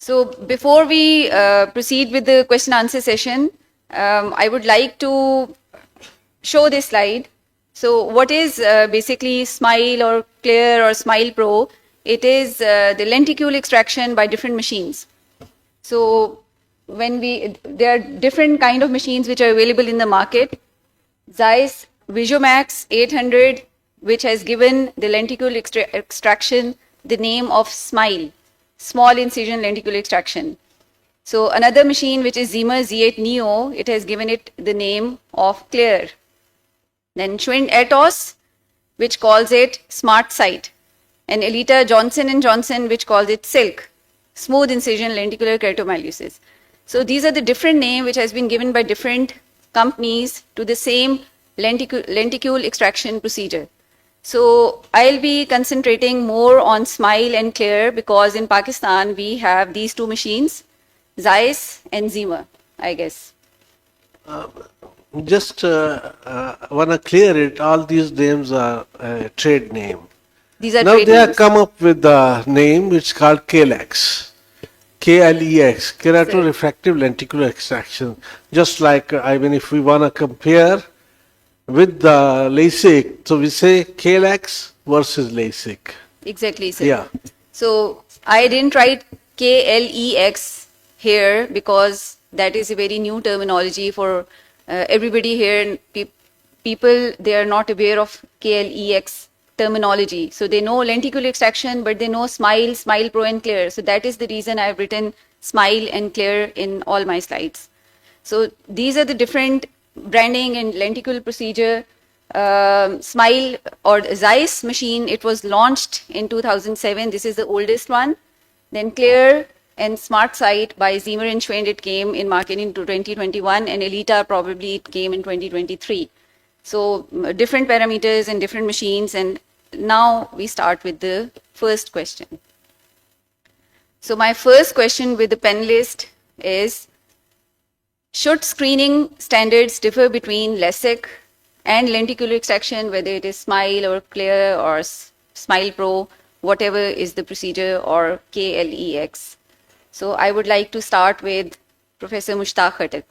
So before we proceed with the question answer session, I would like to show this slide. So what is basically Smile or Clear or Smile Pro? It is the lenticule extraction by different machines. So there are different kind of machines which are available in the market. Zeiss Visiomax 800, which has given the lenticule extraction the name of Smile, small incision lenticule extraction. So another machine which is Zimmer Z8 Neo, it has given it the name of Clear. Then Schwind Atos, which calls it Smart Sight, and Elita Johnson & Johnson, which calls it Silk, smooth incision lenticular keratomyelitis. So these are the different names which has been given by different companies to the same lenticule extraction procedure. So I'll be concentrating more on Smile and Clear because in Pakistan we have these two machines, Zeiss and Zimmer, I guess. Just want to clear it, all these names are trade name. These are Now trade they have names. come up with the name which is called KLEX, KLEX, keratorefractive lenticular extraction. Just like, if we want to compare with the LASIK, so we say KLEX versus LASIK. Exactly, sir. Yeah. So I didn't write KLEX here because that is a very new terminology for everybody here. People, they are not aware of KLEX terminology. So they know lenticular extraction, but they know Smile, Smile Pro and Clear. So that is the reason I've written Smile and Clear in all my slides. So these are the different branding and lenticule procedure. Smile or Zeiss machine, it was launched in 2007. This is the oldest one. Then Clear and Smart Sight by Zimmer and Schwind, it came in market in 2021, and Elita probably it came in 2023. So different parameters and different machines, and now we start with the first question. So my first question with the panelist is, should screening standards differ between LASIK and lenticular extraction, whether it is Smile or Clear or Smile Pro, whatever is the procedure, or KLEX? So I would like to start with Professor Mushtaq Khattak.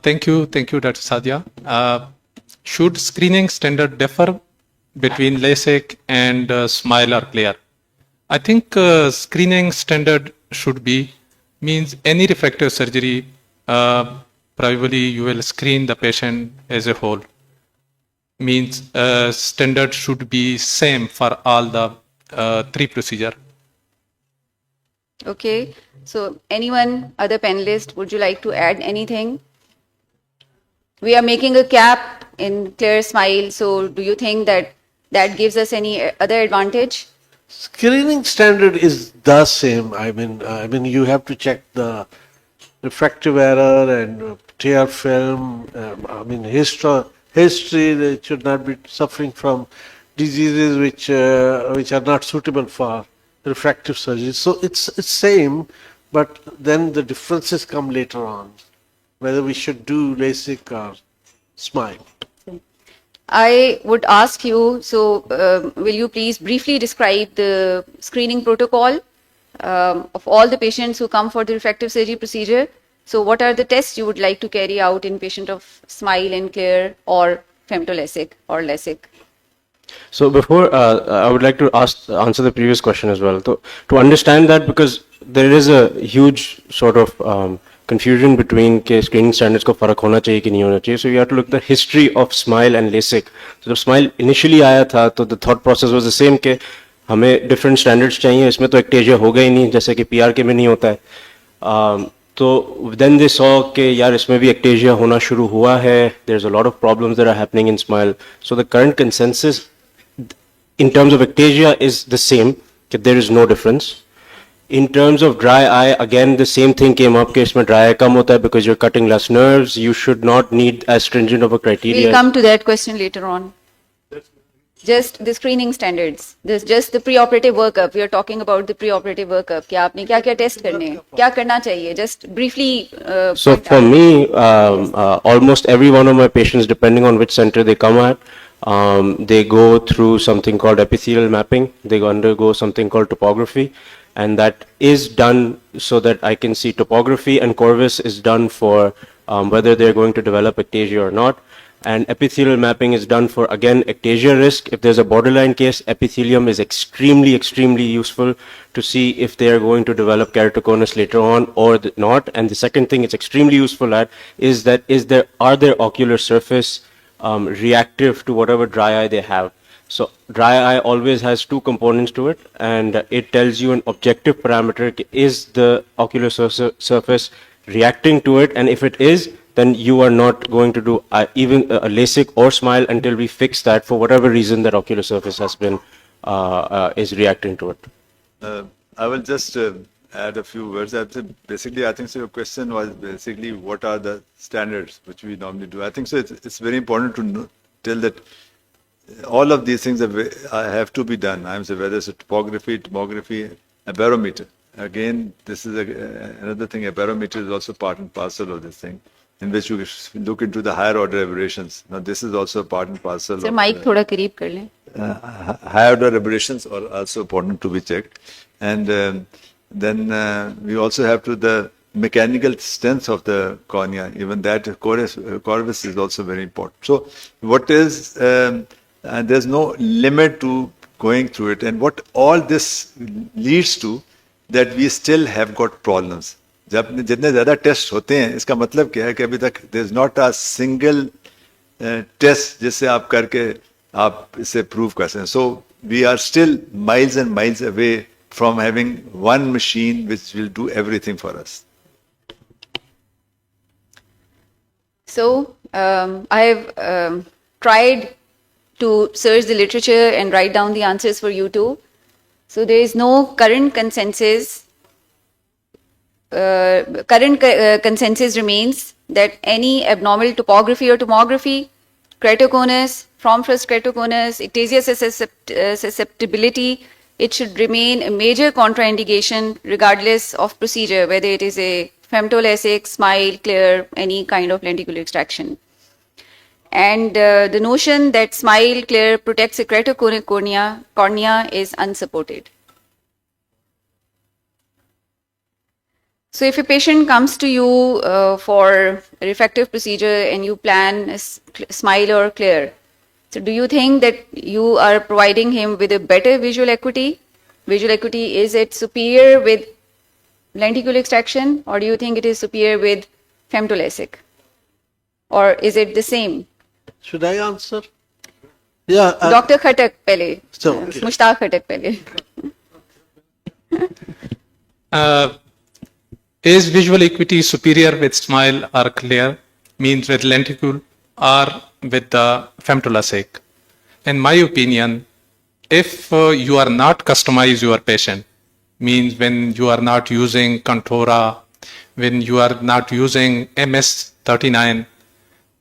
Thank you, Dr. Sadia. Should screening standard differ between LASIK and Smile or Clear? I think screening standard should be, means any refractive surgery, probably you will screen the patient as a whole. Means standard should be same for all the three procedure. Okay, so anyone, other panelist, would you like to add anything? We are making a cap in Clear Smile, so do you think that that gives us any other advantage? Screening standard is the same. I mean, you have to check the refractive error and tear film. History. They should not be suffering from diseases which are not suitable for refractive surgery. So it's same, but then the differences come later on, whether we should do LASIK or Smile. I would ask you, so will you please briefly describe the screening protocol of all the patients who come for the refractive surgery procedure? So what are the tests you would like to carry out in patient of Smile and Clear or femtolasic or LASIK? So before, I would like to answer the previous question as well. To understand that, because there is a huge sort of confusion between के screening standards को फर्क होना चाहिए कि नहीं होना चाहिए. So you have to look at the history of Smile and LASIK. So जब Smile initially आया था, तो the thought process was the same कि हमें different standards चाहिए. इसमें तो ectasia होगा ही नहीं, जैसे कि PRK में नहीं होता है. तो then they saw कि यार इसमें भी ectasia होना शुरू हुआ है. There's a lot of problems that are happening in Smile. So the current consensus in terms of ectasia is the same, that there is no difference. In terms of dry eye, again the same thing came up, कि इसमें dry eye कम होता है because you're cutting less nerves. You should not need as stringent of a criteria. We'll come to that question later on. just the screening standards, this just the pre-operative workup. We are talking about the pre-operative workup. क्या आपने क्या क्या test करने हैं, क्या करना चाहिए? Just briefly. So point for out. me, almost every one of my patients, depending on which center they come at, they go through something called epithelial mapping. They undergo something called topography, and that is done so that I can see topography, and Corvus is done for whether they're going to develop ectasia or not. And epithelial mapping is done for, again, ectasia risk. If there's a borderline case, epithelium is extremely, extremely useful to see if they are going to develop keratoconus later on or not. And the second thing it's extremely useful at is that are their ocular surface reactive to whatever dry eye they have. So dry eye always has two components to it, and it tells you an objective parameter, is the ocular surface reacting to it, and if it is, then you are not going to do even a LASIK or SMILE until we fix that for whatever reason that ocular surface has been, is reacting to it. I will just add a few words. Basically, I think so your question was basically what are the standards which we normally do. I think so it's very important to tell that all of these things have to be done. I'm saying whether it's a tomography, a barometer. Again, this is another thing. A barometer is also part and parcel of this thing, in which you look into the higher order aberrations. Now, this is also part and parcel. Sir, of mic थोड़ा करीब कर लें. higher order aberrations are also important to be checked. And then we also have the mechanical strength of the cornea. Even that corvus is also very important. So what is, there's no limit to going through it. And what all this leads to, that we still have got problems. जब जितने ज़्यादा test होते हैं, इसका मतलब क्या है कि अभी तक there is not a single test जिससे आप करके आप इसे प्रूव कर सकें. So we are still miles and miles away from having one machine which will do everything for us. So I have tried to search the literature and write down the answers for you too. So there is no current consensus. Consensus remains that any abnormal topography or tomography, keratoconus, from first keratoconus, ectasia susceptibility, it should remain a major contraindication regardless of procedure, whether it is a femtolasic, SMILE, clear, any kind of lenticular extraction. And the notion that SMILE, clear protects a keratoconic cornea is unsupported. So if a patient comes to you for a refractive procedure and you plan a SMILE or clear, so do you think that you are providing him with a better visual acuity? Visual acuity, is it superior with lenticular extraction, or do you think it is superior with femtolasic? Or is it the same? Should I answer? Yeah. Dr. Khatak pehle. So, okay. Mushtaq Khatak pehle. Is visual acuity superior with SMILE or clear, means with lenticule or with the femtolasic? In my opinion, if you are not customize your patient, means when you are not using Contora, when you are not using MS39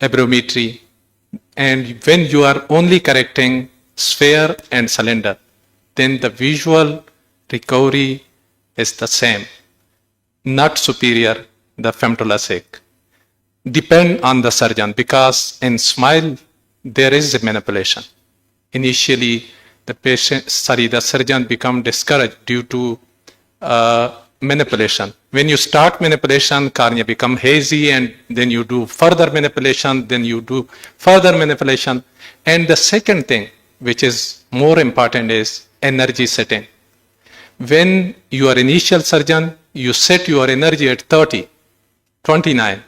aberrometry, and when you are only correcting sphere and cylinder, then the visual recovery is the same, not superior the femtolasic. Depend on the surgeon, because in SMILE there is a manipulation. Initially, the surgeon become discouraged due to manipulation. When you start manipulation, cornea become hazy, and then you do further manipulation, then you do further manipulation. And the second thing, which is more important, is energy setting. When you are initial surgeon, you set your energy at 30, 29,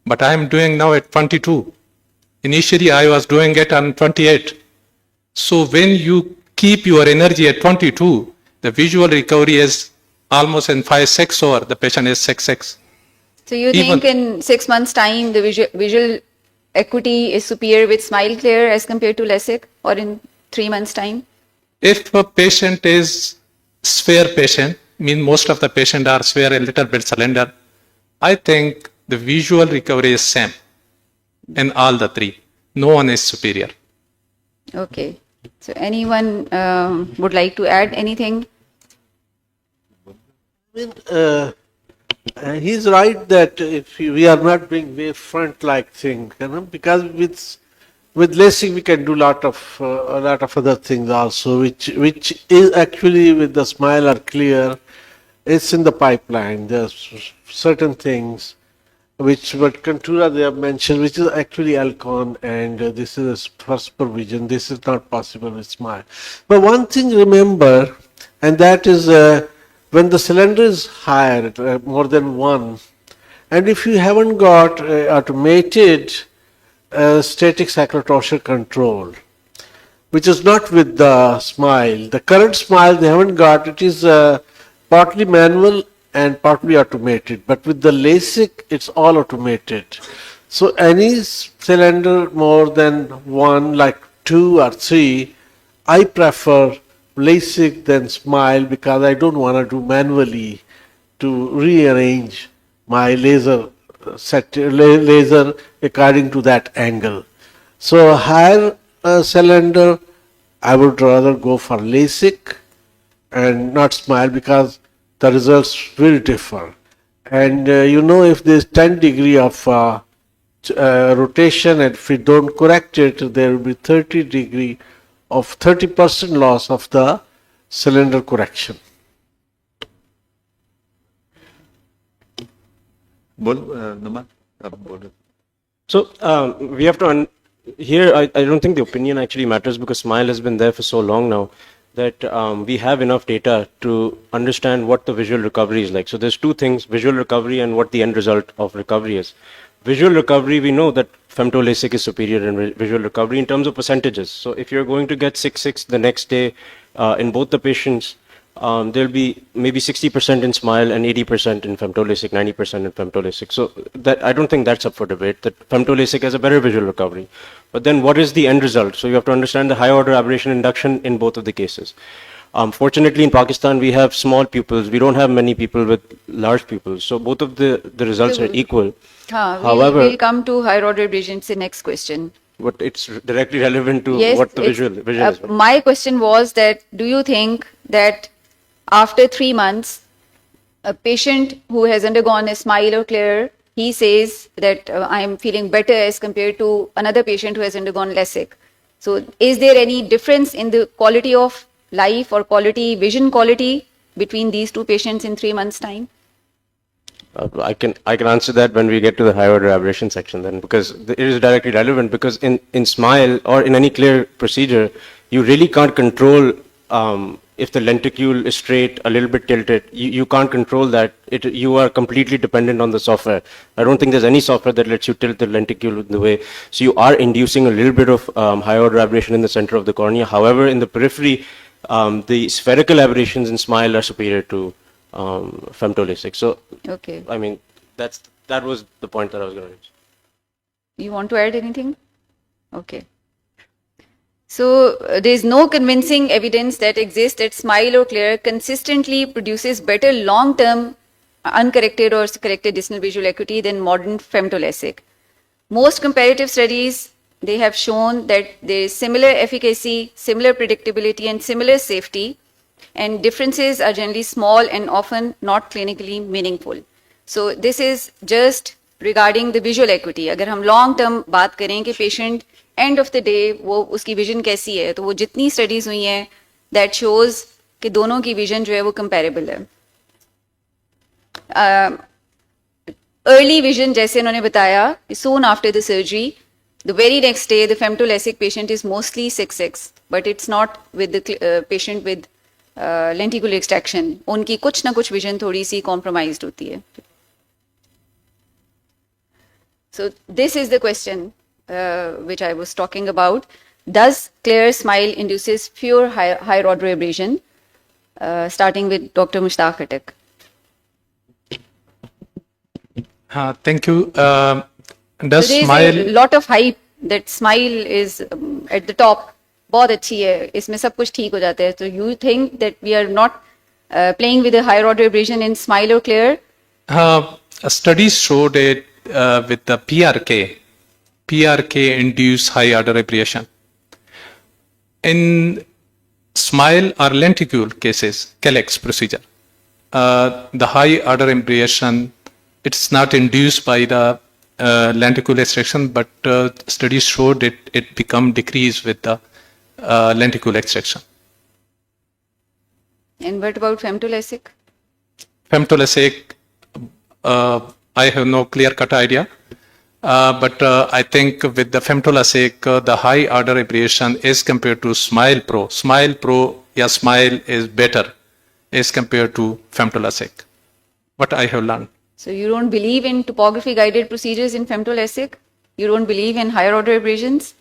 but I am doing now at 22. Initially, I was doing it on 28. So when you keep your energy at 22, the visual recovery is almost in 5-6 or the patient is 6-6. So you think in 6 months' time, the visual acuity is superior with SMILE clear as compared to LASIK, or in 3 months' time? If a patient is sphere patient, mean most of the patient are sphere, a little bit cylinder, I think the visual recovery is same in all the three. No one is superior. Okay. So anyone would like to add anything? He's right that if we are not doing wavefront like thing, because with LASIK we can do a lot of other things also, which is actually with the Smile or Clear, it's in the pipeline. There's certain things which what Contura they have mentioned, which is actually Alcon, and this is for supervision. This is not possible with Smile. But one thing remember, and that is when the cylinder is higher, more than one, and if you haven't got automated static cyclotorsion control, which is not with the Smile. The current Smile they haven't got. It is partly manual and partly automated. But with the LASIK, it's all automated. So any cylinder more than one, like 2 or 3, I prefer LASIK than Smile because I don't want to do manually to rearrange my laser laser according to that angle. So higher cylinder, I would rather go for LASIK and not Smile because the results will differ. And if there's 10 degree of rotation and if we don't correct it, there will be 30 degree of 30% loss of the cylinder correction. Numan, आप बोल रहे थे। So we have to here. I don't think the opinion actually matters because Smile has been there for so long now that we have enough data to understand what the visual recovery is like. So there's two things: visual recovery and what the end result of recovery is. Visual recovery, we know that femto-LASIK is superior in visual recovery in terms of percentages. So if you're going to get 6/6 the next day in both the patients, there'll be maybe 60% in Smile and 80% in femto-LASIK, 90% in femto-LASIK. So that I don't think that's up for debate, that femto-LASIK has a better visual recovery. But then what is the end result? So you have to understand the high order aberration induction in both of the cases. Fortunately, in Pakistan, we have small pupils. We don't have many people with large pupils. So both of the results are equal. However, we'll come to higher order aberrations in next question. but it's directly relevant to what the visual is. My question was that do you think that after 3 months, a patient who has undergone a Smile or Clear, he says that I am feeling better as compared to another patient who has undergone LASIK. So is there any difference in the quality of life or vision quality between these two patients in 3 months' time? I can answer that when we get to the high order aberration section then, because it is directly relevant, because in Smile or in any Clear procedure, you really can't control if the lenticule is straight, a little bit tilted. You can't control that. You are completely dependent on the software. I don't think there's any software that lets you tilt the lenticule in the way. So you are inducing a little bit of high order aberration in the center of the cornea. However, in the periphery, the spherical aberrations in Smile are superior to femto-LASIK. So, Okay. I mean, that was the point that I was going to reach. You want to add anything? Okay. So there is no convincing evidence that exists that Smile or Clear consistently produces better long-term uncorrected or corrected distal visual acuity than modern femto-LASIK. Most comparative studies, they have shown that there is similar efficacy, similar predictability, and similar safety, and differences are generally small and often not clinically meaningful. So this is just regarding the visual acuity. अगर हम long term बात करें कि patient end of the day वो उसकी vision कैसी है, तो वो जितनी studies हुई हैं that shows कि दोनों की vision जो है वो comparable है. Early vision जैसे उन्होंने बताया, soon after the surgery, the very next day the femto-LASIK patient is mostly 6/6, but it's not with the patient with lenticular extraction. उनकी कुछ ना कुछ vision थोड़ी सी compromised होती है. So this is the question which I was talking about. Does Clear Smile induces fewer higher order aberration? Starting with Dr. Mushtaq Khattak. Thank you. Does There is Smile? a lot of hype that Smile is at the top. बहुत अच्छी है, इसमें सब कुछ ठीक हो जाता है. So you think that we are not playing with a higher order aberration in Smile or Clear? Studies showed it with the PRK. PRK induce high order aberration. In smile or lenticule cases, Kellex procedure, the high order abrasion, it's not induced by the lenticule extraction, but studies showed it become decreased with the lenticule extraction. And what about femtolesic? Femtolesic, I have no clear-cut idea. But I think with the femtolesic, the high order abrasion is compared to Smile Pro. Smile Pro, yeah, Smile is better as compared to femtolesic. What I have learned. So you don't believe in topography guided procedures in femtolesic? You don't believe in higher order abrasions?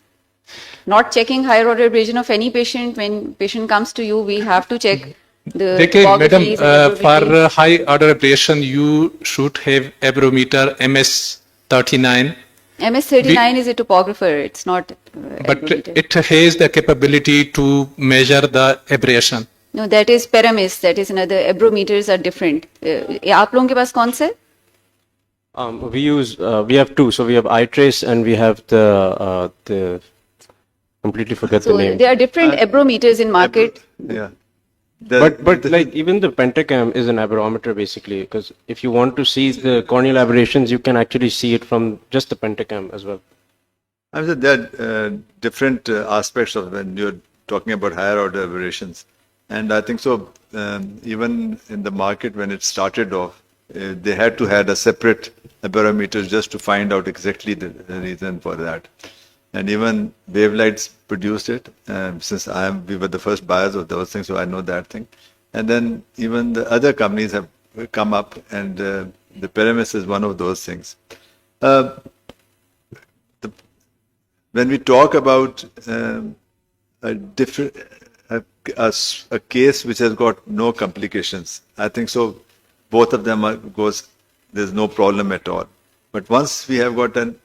Not checking higher order abrasion of any patient. When patient comes to you, we have to check the देखिए madam, topographies and for abrogation. high order abrasion, you should have abrometer MS39, MS39 is a topographer. It's not. but aggregated. it has the capability to measure the abrasion. No, that is Paramis. That is another. Abrometers are different. आप लोगों के पास कौन सा है? We have two. So we have iTrace and we have the completely forget the So name. there are different abrometers in market. Yeah. But like even the Pentacam is an aberrometer basically, because if you want to see the corneal aberrations, you can actually see it from just the Pentacam as well. I'm saying there are different aspects of when you're talking about higher order aberrations. And I think so, even in the market when it started off, they had to have a separate barometer just to find out exactly the reason for that. And even Wavelights produced it, since we were the first buyers of those things, so I know that thing. And then even the other companies have come up, and the Paramis is one of those things. When we talk about a different a case which has got no complications, I think so. Both of them there's no problem at all. But once we have got an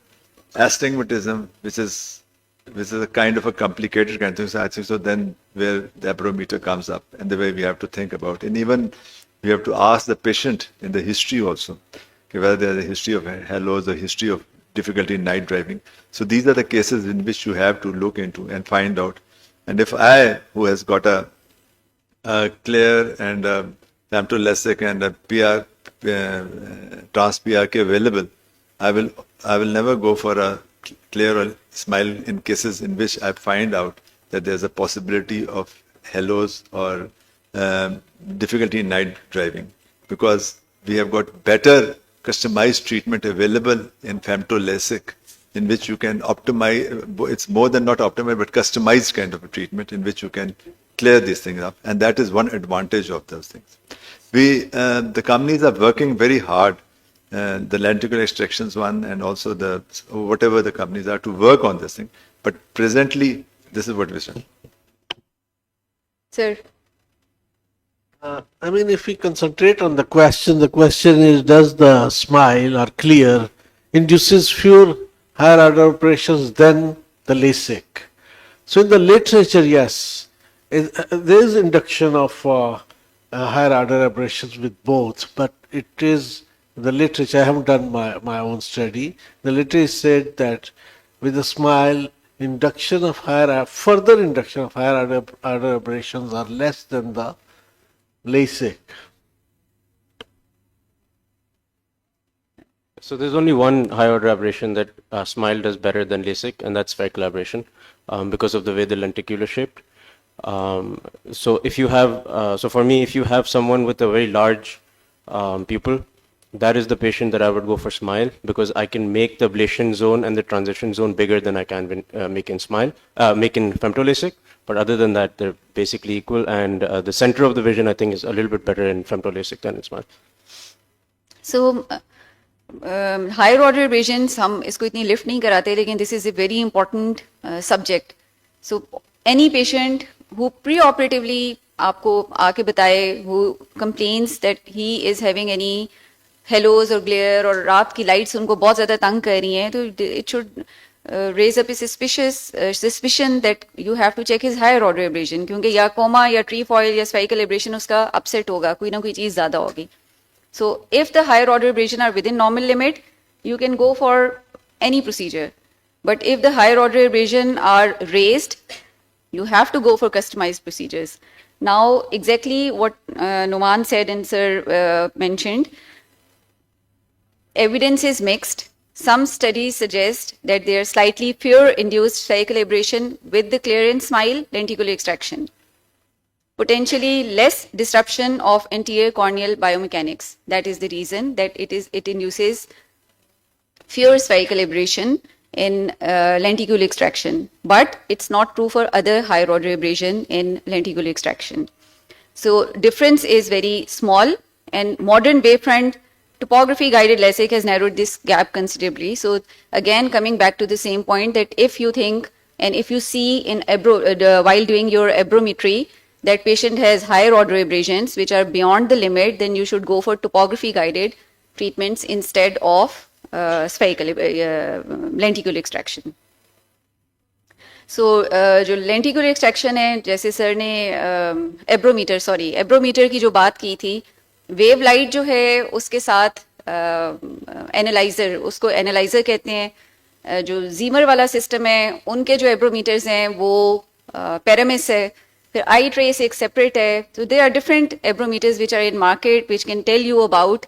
astigmatism, which is a kind of a complicated kind of thing, so I think so. Then where the barometer comes up, and the way we have to think about it, and even we have to ask the patient in the history also, okay, whether there's a history of halos or history of difficulty in night driving. So these are the cases in which you have to look into and find out. And if I, who has got a clear and a femtolesic and a PR, trans PRK available, I will never go for a clear or smile in cases in which I find out that there's a possibility of halos or difficulty in night driving, because we have got better customized treatment available in femtolesic, in which you can optimize. It's more than not optimize, but customized kind of a treatment in which you can clear these things up, and that is one advantage of those things. The companies are working very hard, the lenticular extractions one, and also the whatever the companies are, to work on this thing. But presently, this is what we're saying. Sir, I mean, if we concentrate on the question is, does the smile or clear induces fewer higher order operations than the LASIK? So in the literature, yes, there is induction of higher order aberrations with both, but it is the literature. I haven't done my own study. The literature said that with the smile, further induction of higher order aberrations are less than the LASIK. So there's only one high order aberration that Smile does better than LASIK, and that's spherical aberration, because of the way the lenticular is shaped. So if you have, so for me, if you have someone with a very large pupil, that is the patient that I would go for Smile, because I can make the ablation zone and the transition zone bigger than I can make in femtolesic. But other than that, they're basically equal, and the center of the vision, I think, is a little bit better in femtolesic than in Smile. so higher order abrasions हम इसको इतनी lift नहीं कराते, लेकिन this is a very important subject. So any patient who preoperatively आपको आके बताए, who complains that he is having any halos or glare और रात की lights उनको बहुत ज़्यादा तंग कर रही हैं, तो it should raise up a suspicion that you have to check his higher order abrasion, क्योंकि या coma या trefoil या spherical aberration उसका upset होगा, कोई ना कोई चीज़ ज़्यादा होगी. So if the higher order abrasion are within normal limit, you can go for any procedure. But if the higher order abrasion are raised, You have to go for customized procedures. Now, exactly what Numan said and Sir mentioned, evidence is mixed. Some studies suggest that there are slightly fewer induced spherical abrasion with the clear and smile lenticular extraction. Potentially less disruption of anterior corneal biomechanics. That is the reason that it induces fewer spherical abrasion in lenticular extraction. But it's not true for other higher order abrasion in lenticular extraction. So difference is very small, and modern wavefront topography guided LASIK has narrowed this gap considerably. So again, coming back to the same point, that if you think and if you see in while doing your abrometry that patient has higher order abrasions which are beyond the limit, then you should go for topography guided treatments instead of spherical lenticular extraction. So जो lenticular extraction है, जैसे sir ने एब्रोमीटर की जो बात की थी, wave light जो है उसके साथ एनालाइजर, उसको एनालाइजर कहते हैं, जो जीमर वाला सिस्टम है उनके जो एब्रोमीटर्स हैं वो पैरामिस है, फिर आई ट्रेस एक सेपरेट है. तो there are different aberrometers which are in market which can tell you about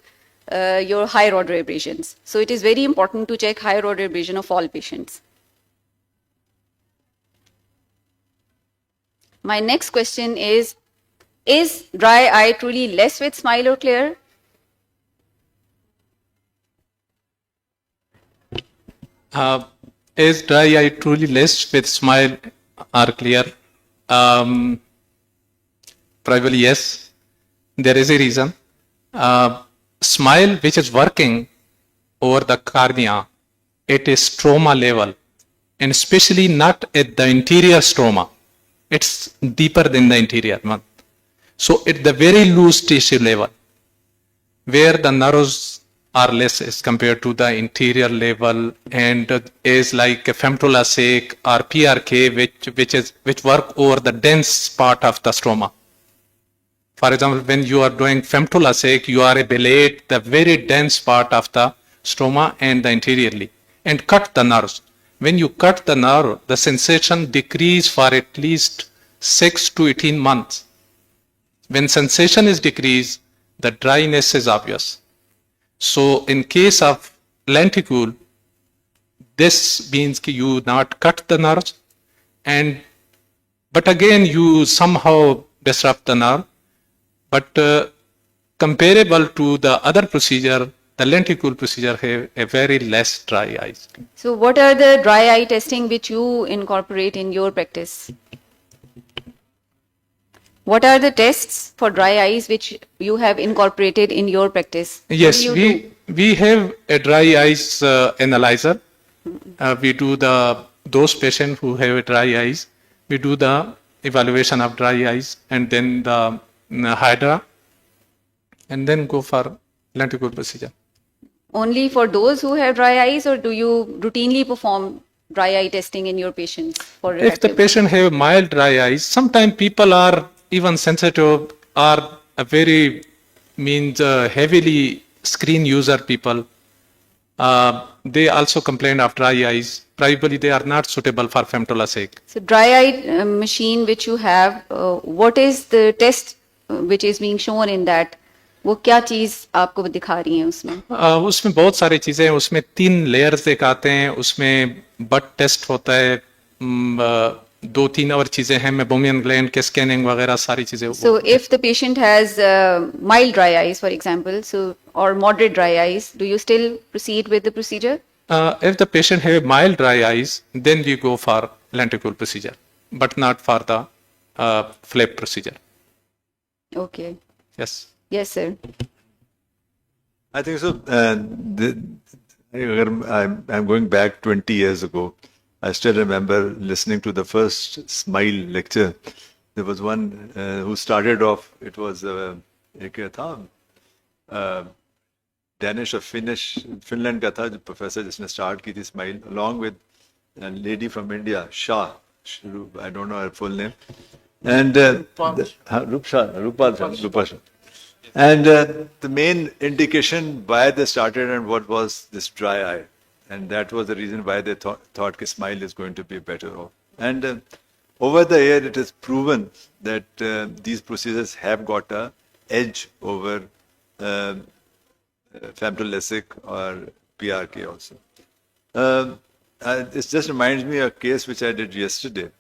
your higher order abrasions. So it is very important to check higher order abrasion of all patients. My next question is dry eye truly less with smile or clear? Is dry eye truly less with smile or clear? Probably yes. There is a reason. Smile which is working over the cornea, it is stroma level, and especially not at the interior stroma. It's deeper than the interior one. So at the very loose tissue level, where the nerves are less as compared to the interior level, and is like a femtolasec or PRK which work over the dense part of the stroma. For example, when you are doing femtolasec, you are ablate the very dense part of the stroma and the interiorly and cut the nerves. When you cut the nerve, the sensation decrease for at least 6 to 18 months. When sensation is decreased, the dryness is obvious. So in case of lenticule, this means that you not cut the nerves, but again you somehow disrupt the nerve. But comparable to the other procedure, the lenticule procedure have a very less dry eyes. So what are the dry eye testing which you incorporate in your practice? What are the tests for dry eyes which you have incorporated in your practice? Yes, What do you do? we have a dry eyes analyzer. We do those patients who have dry eyes, we do the evaluation of dry eyes and then the Hydra, and then go for lenticule procedure. Only for those who have dry eyes, or do you routinely perform dry eye testing in your patients for If the refractive? patient have mild dry eyes, sometimes people are even sensitive or a very heavily screen user people. They also complain of dry eyes. Probably they are not suitable for femtolasec. So dry eye machine which you have, what is the test which is being shown in that? वो क्या चीज आपको दिखा रही है उसमें? उसमें बहुत सारी चीजें हैं. उसमें 3 लेयर्स दिखाते हैं. उसमें बट टेस्ट होता है. 2-3 और चीजें हैं. मेबोमियन ग्लैंड के स्कैनिंग वगैरह सारी चीजें. So if the patient has mild dry eyes, for example, or moderate dry eyes, do you still proceed with the procedure? If the patient have mild dry eyes, then we go for lenticule procedure, but not for the flap procedure. Okay. Yes. Yes, sir. I think so. I'm going back 20 years ago. I still remember listening to the first Smile lecture. There was one who started off, it was Danish or Finland का था जो professor जिसने start की थी Smile, along with a lady from India, Shah. I don't know her full name. And Rupa Shah. And the main indication why they started and what was this dry eye. And that was the reason why they thought Smile is going to be better off. And over the year it is proven that these procedures have got a edge over femtolesic or PRK also. It just reminds me of a case which I did yesterday,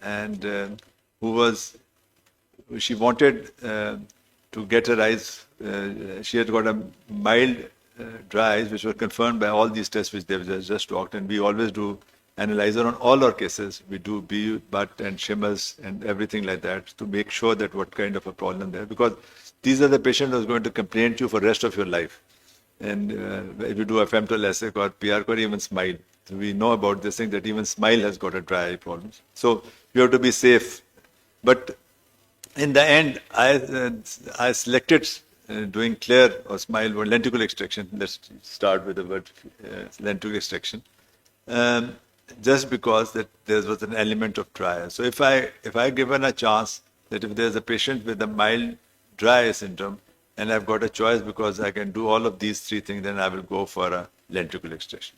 and she wanted to get her eyes, she had got a mild dry eyes, which were confirmed by all these tests which they've just talked, and we always do analyzer on all our cases. We do butt and shimmers and everything like that to make sure that what kind of a problem there, because these are the patients who are going to complain to you for the rest of your life. And if you do a femtolesic or PRK or even smile, so we know about this thing that even smile has got a dry eye problem. So you have to be safe. But in the end, I selected doing clear or smile or lenticular extraction. Let's start with the word lenticular extraction. Just because that there was an element of dry eye. So if I given a chance that if there's a patient with a mild dry eye syndrome and I've got a choice because I can do all of these three things, then I will go for a lenticular extraction.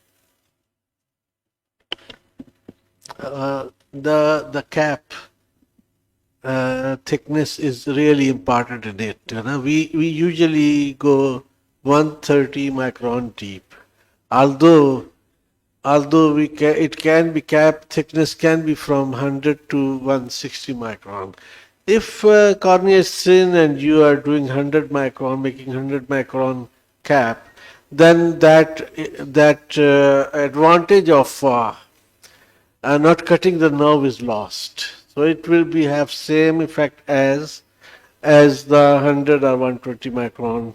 The cap thickness is really important in it. You know, we usually go 130 micron deep, although it can be cap thickness can be from 100 to 160 micron. If cornea is thin and you are doing 100 micron, making 100 micron cap, then that advantage of not cutting the nerve is lost. So it will have same effect as the 100 or 120 micron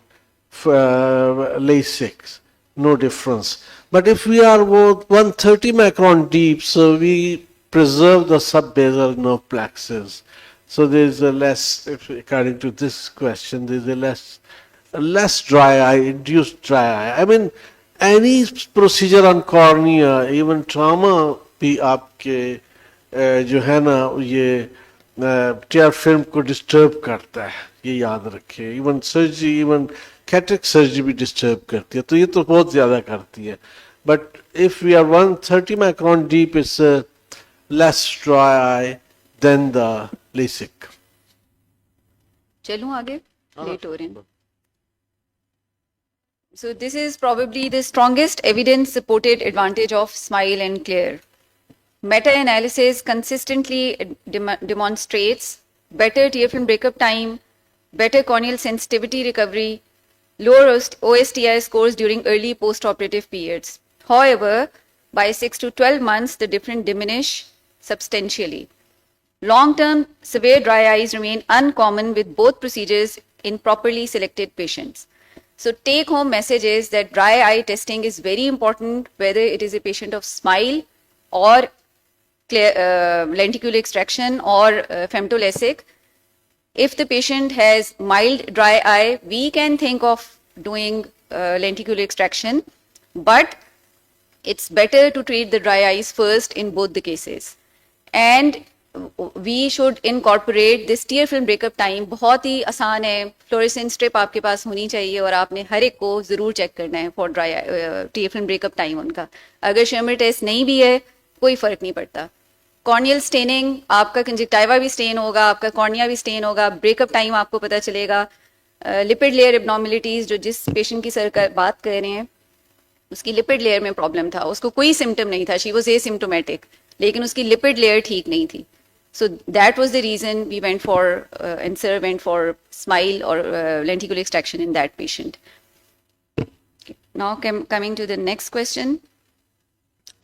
LASIK, no difference. But if we are both 130 micron deep, so we preserve the subbasal nerve plexus. So there is a less, according to this question, there is a less dry eye, induced dry eye. I mean, any procedure on cornea, even trauma, भी आपके जो है ना ये टेयर film को disturb करता है, ये याद रखिए. Even surgery, even cataract surgery भी डिस्टर्ब करती है, तो ये तो बहुत ज्यादा करती है. But if we are 130 micron deep, it's less dry eye than the LASIK. चलूं आगे, लेट हो रहे हैं. So this is probably the strongest evidence supported advantage of SMILE and CLEAR. Meta-analysis consistently demonstrates better tear film breakup time, better corneal sensitivity recovery, lower OSTI scores during early post-operative periods. However, by 6 to 12 months, the difference diminish substantially. Long-term severe dry eyes remain uncommon with both procedures in properly selected patients. So take-home message is that dry eye testing is very important, whether it is a patient of SMILE or lenticular extraction or femtolesic. If the patient has mild dry eye, we can think of doing lenticular extraction, but it's better to treat the dry eyes first in both the cases. And we should incorporate this tear film breakup time. बहुत ही आसान है, fluorescence strip आपके पास होनी चाहिए और आपने हर एक को जरूर चेक करना है for dry tier film breakup time उनका. अगर शर्मर टेस्ट नहीं भी है, कोई फर्क नहीं पड़ता. कॉर्नियल स्टेनिंग, आपका कंजक्टिवा भी स्टेन होगा, आपका कॉर्निया भी स्टेन होगा, ब्रेकअप टाइम आपको पता चलेगा. लिपिड लेयर एब्नॉर्मेलिटीज, जो जिस पेशेंट की सर बात कर रहे हैं, उसकी लिपिड लेयर में प्रॉब्लम था, उसको कोई सिम्टम नहीं था, शी वॉज एसिम्टोमेटिक, लेकिन उसकी लिपिड लेयर ठीक नहीं थी. So that was the reason we went for, and sir went for SMILE or lenticular extraction in that patient. Okay. Now coming to the next question.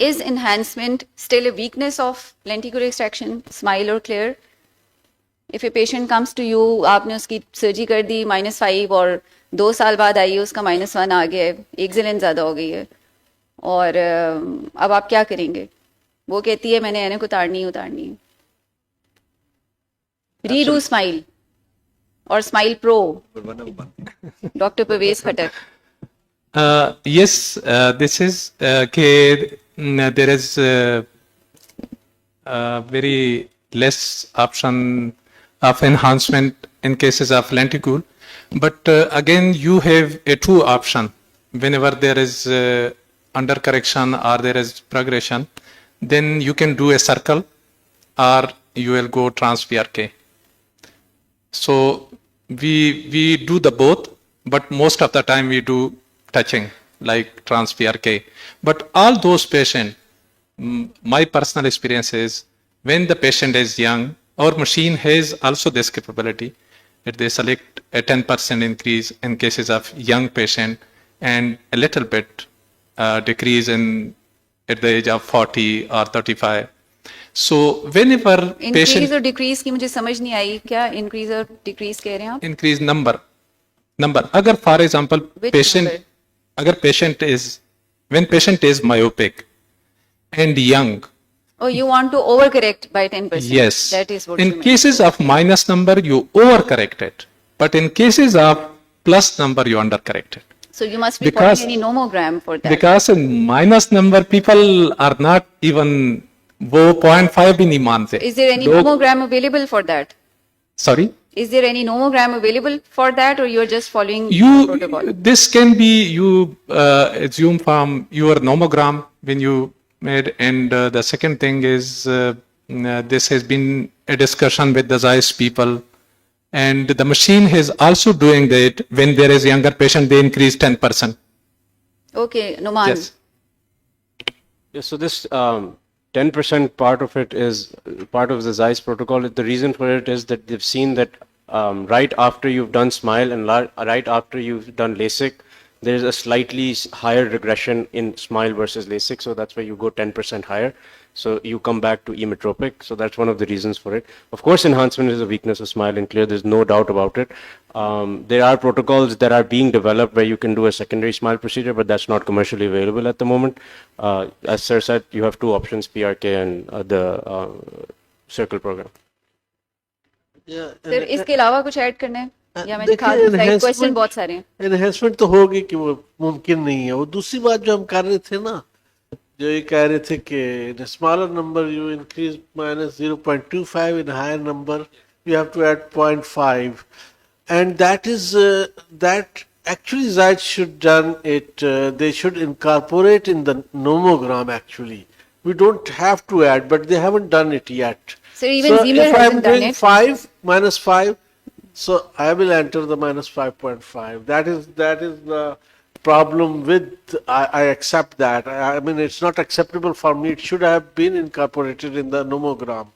Is enhancement still a weakness of lenticular extraction, SMILE or CLEAR? If a patient comes to you, आपने उसकी surgery कर दी -5 और 2 साल बाद आई है, उसका -1 आ गया है, एक्सिलेंस ज़्यादा हो गई है, और अब आप क्या करेंगे? वो कहती है मैंने ऐनक उतारनी है. Redo SMILE or SMILE Pro, Dr. Parvez Khattak. Yes, this is there is very less option of enhancement in cases of lenticule, but again you have a two option. Whenever there is under correction or there is progression, then you can do a circle, or you will go trans PRK. So we do the both, but most of the time we do touching like trans PRK. But all those patients, my personal experience is when the patient is young, our machine has also this capability. That they select a 10% increase in cases of young patient and a little bit decrease in at the age of 40 or 35. So whenever increase patient और decrease की मुझे समझ नहीं आई, क्या increase और decrease कह रहे हैं आप? increase number अगर for example Which patient number? अगर patient is when patient is myopic and young, Oh, you want to overcorrect by 10%. yes, That is what in you meant. cases of minus number you overcorrect it, but in cases of plus number you undercorrect it. So you must be Because- following any nomogram for that. Because in minus number people are not even वो 0.5 भी नहीं मानते. Is there any लोग- nomogram available for that? Sorry? Is there any nomogram available for that, or you are just following protocol? This can be you assume from your nomogram when you made, and the second thing is this has been a discussion with the Zeiss people, and the machine is also doing that when there is younger patient they increase 10%. Okay, Noman. Yes. Yeah, so this 10% part of it is part of the Zeiss protocol. The reason for it is that they've seen that right after you've done SMILE and right after you've done LASIK, there's a slightly higher regression in SMILE versus LASIK, so that's why you go 10% higher. So you come back to emetropic, so that's one of the reasons for it. Of course, enhancement is a weakness of SMILE and CLEAR, there's no doubt about it. There are protocols that are being developed where you can do a secondary SMILE procedure, but that's not commercially available at the moment. As Sir said, you have two options, PRK and the circle program. Sir इसके अलावा कुछ add करना है या मैं दिखा देखिए, दूं? क्वेश्चन enhancement- बहुत सारे हैं. एनहेंसमेंट तो होगी कि वो मुमकिन नहीं है। वो दूसरी बात जो हम कर रहे थे ना, जो ये कह रहे थे कि in smaller number you increase minus 0.25, in higher number you have to add 0.5, and that is that actually Zeiss should done it, they should incorporate in the nomogram actually. We don't have to add, but they haven't done it yet. So even Zimmer if I'm hasn't done doing it. 5 minus 5, so I will enter the minus 5.5. That is the problem with, I accept that. I mean, it's not acceptable for me. It should have been incorporated in the nomogram.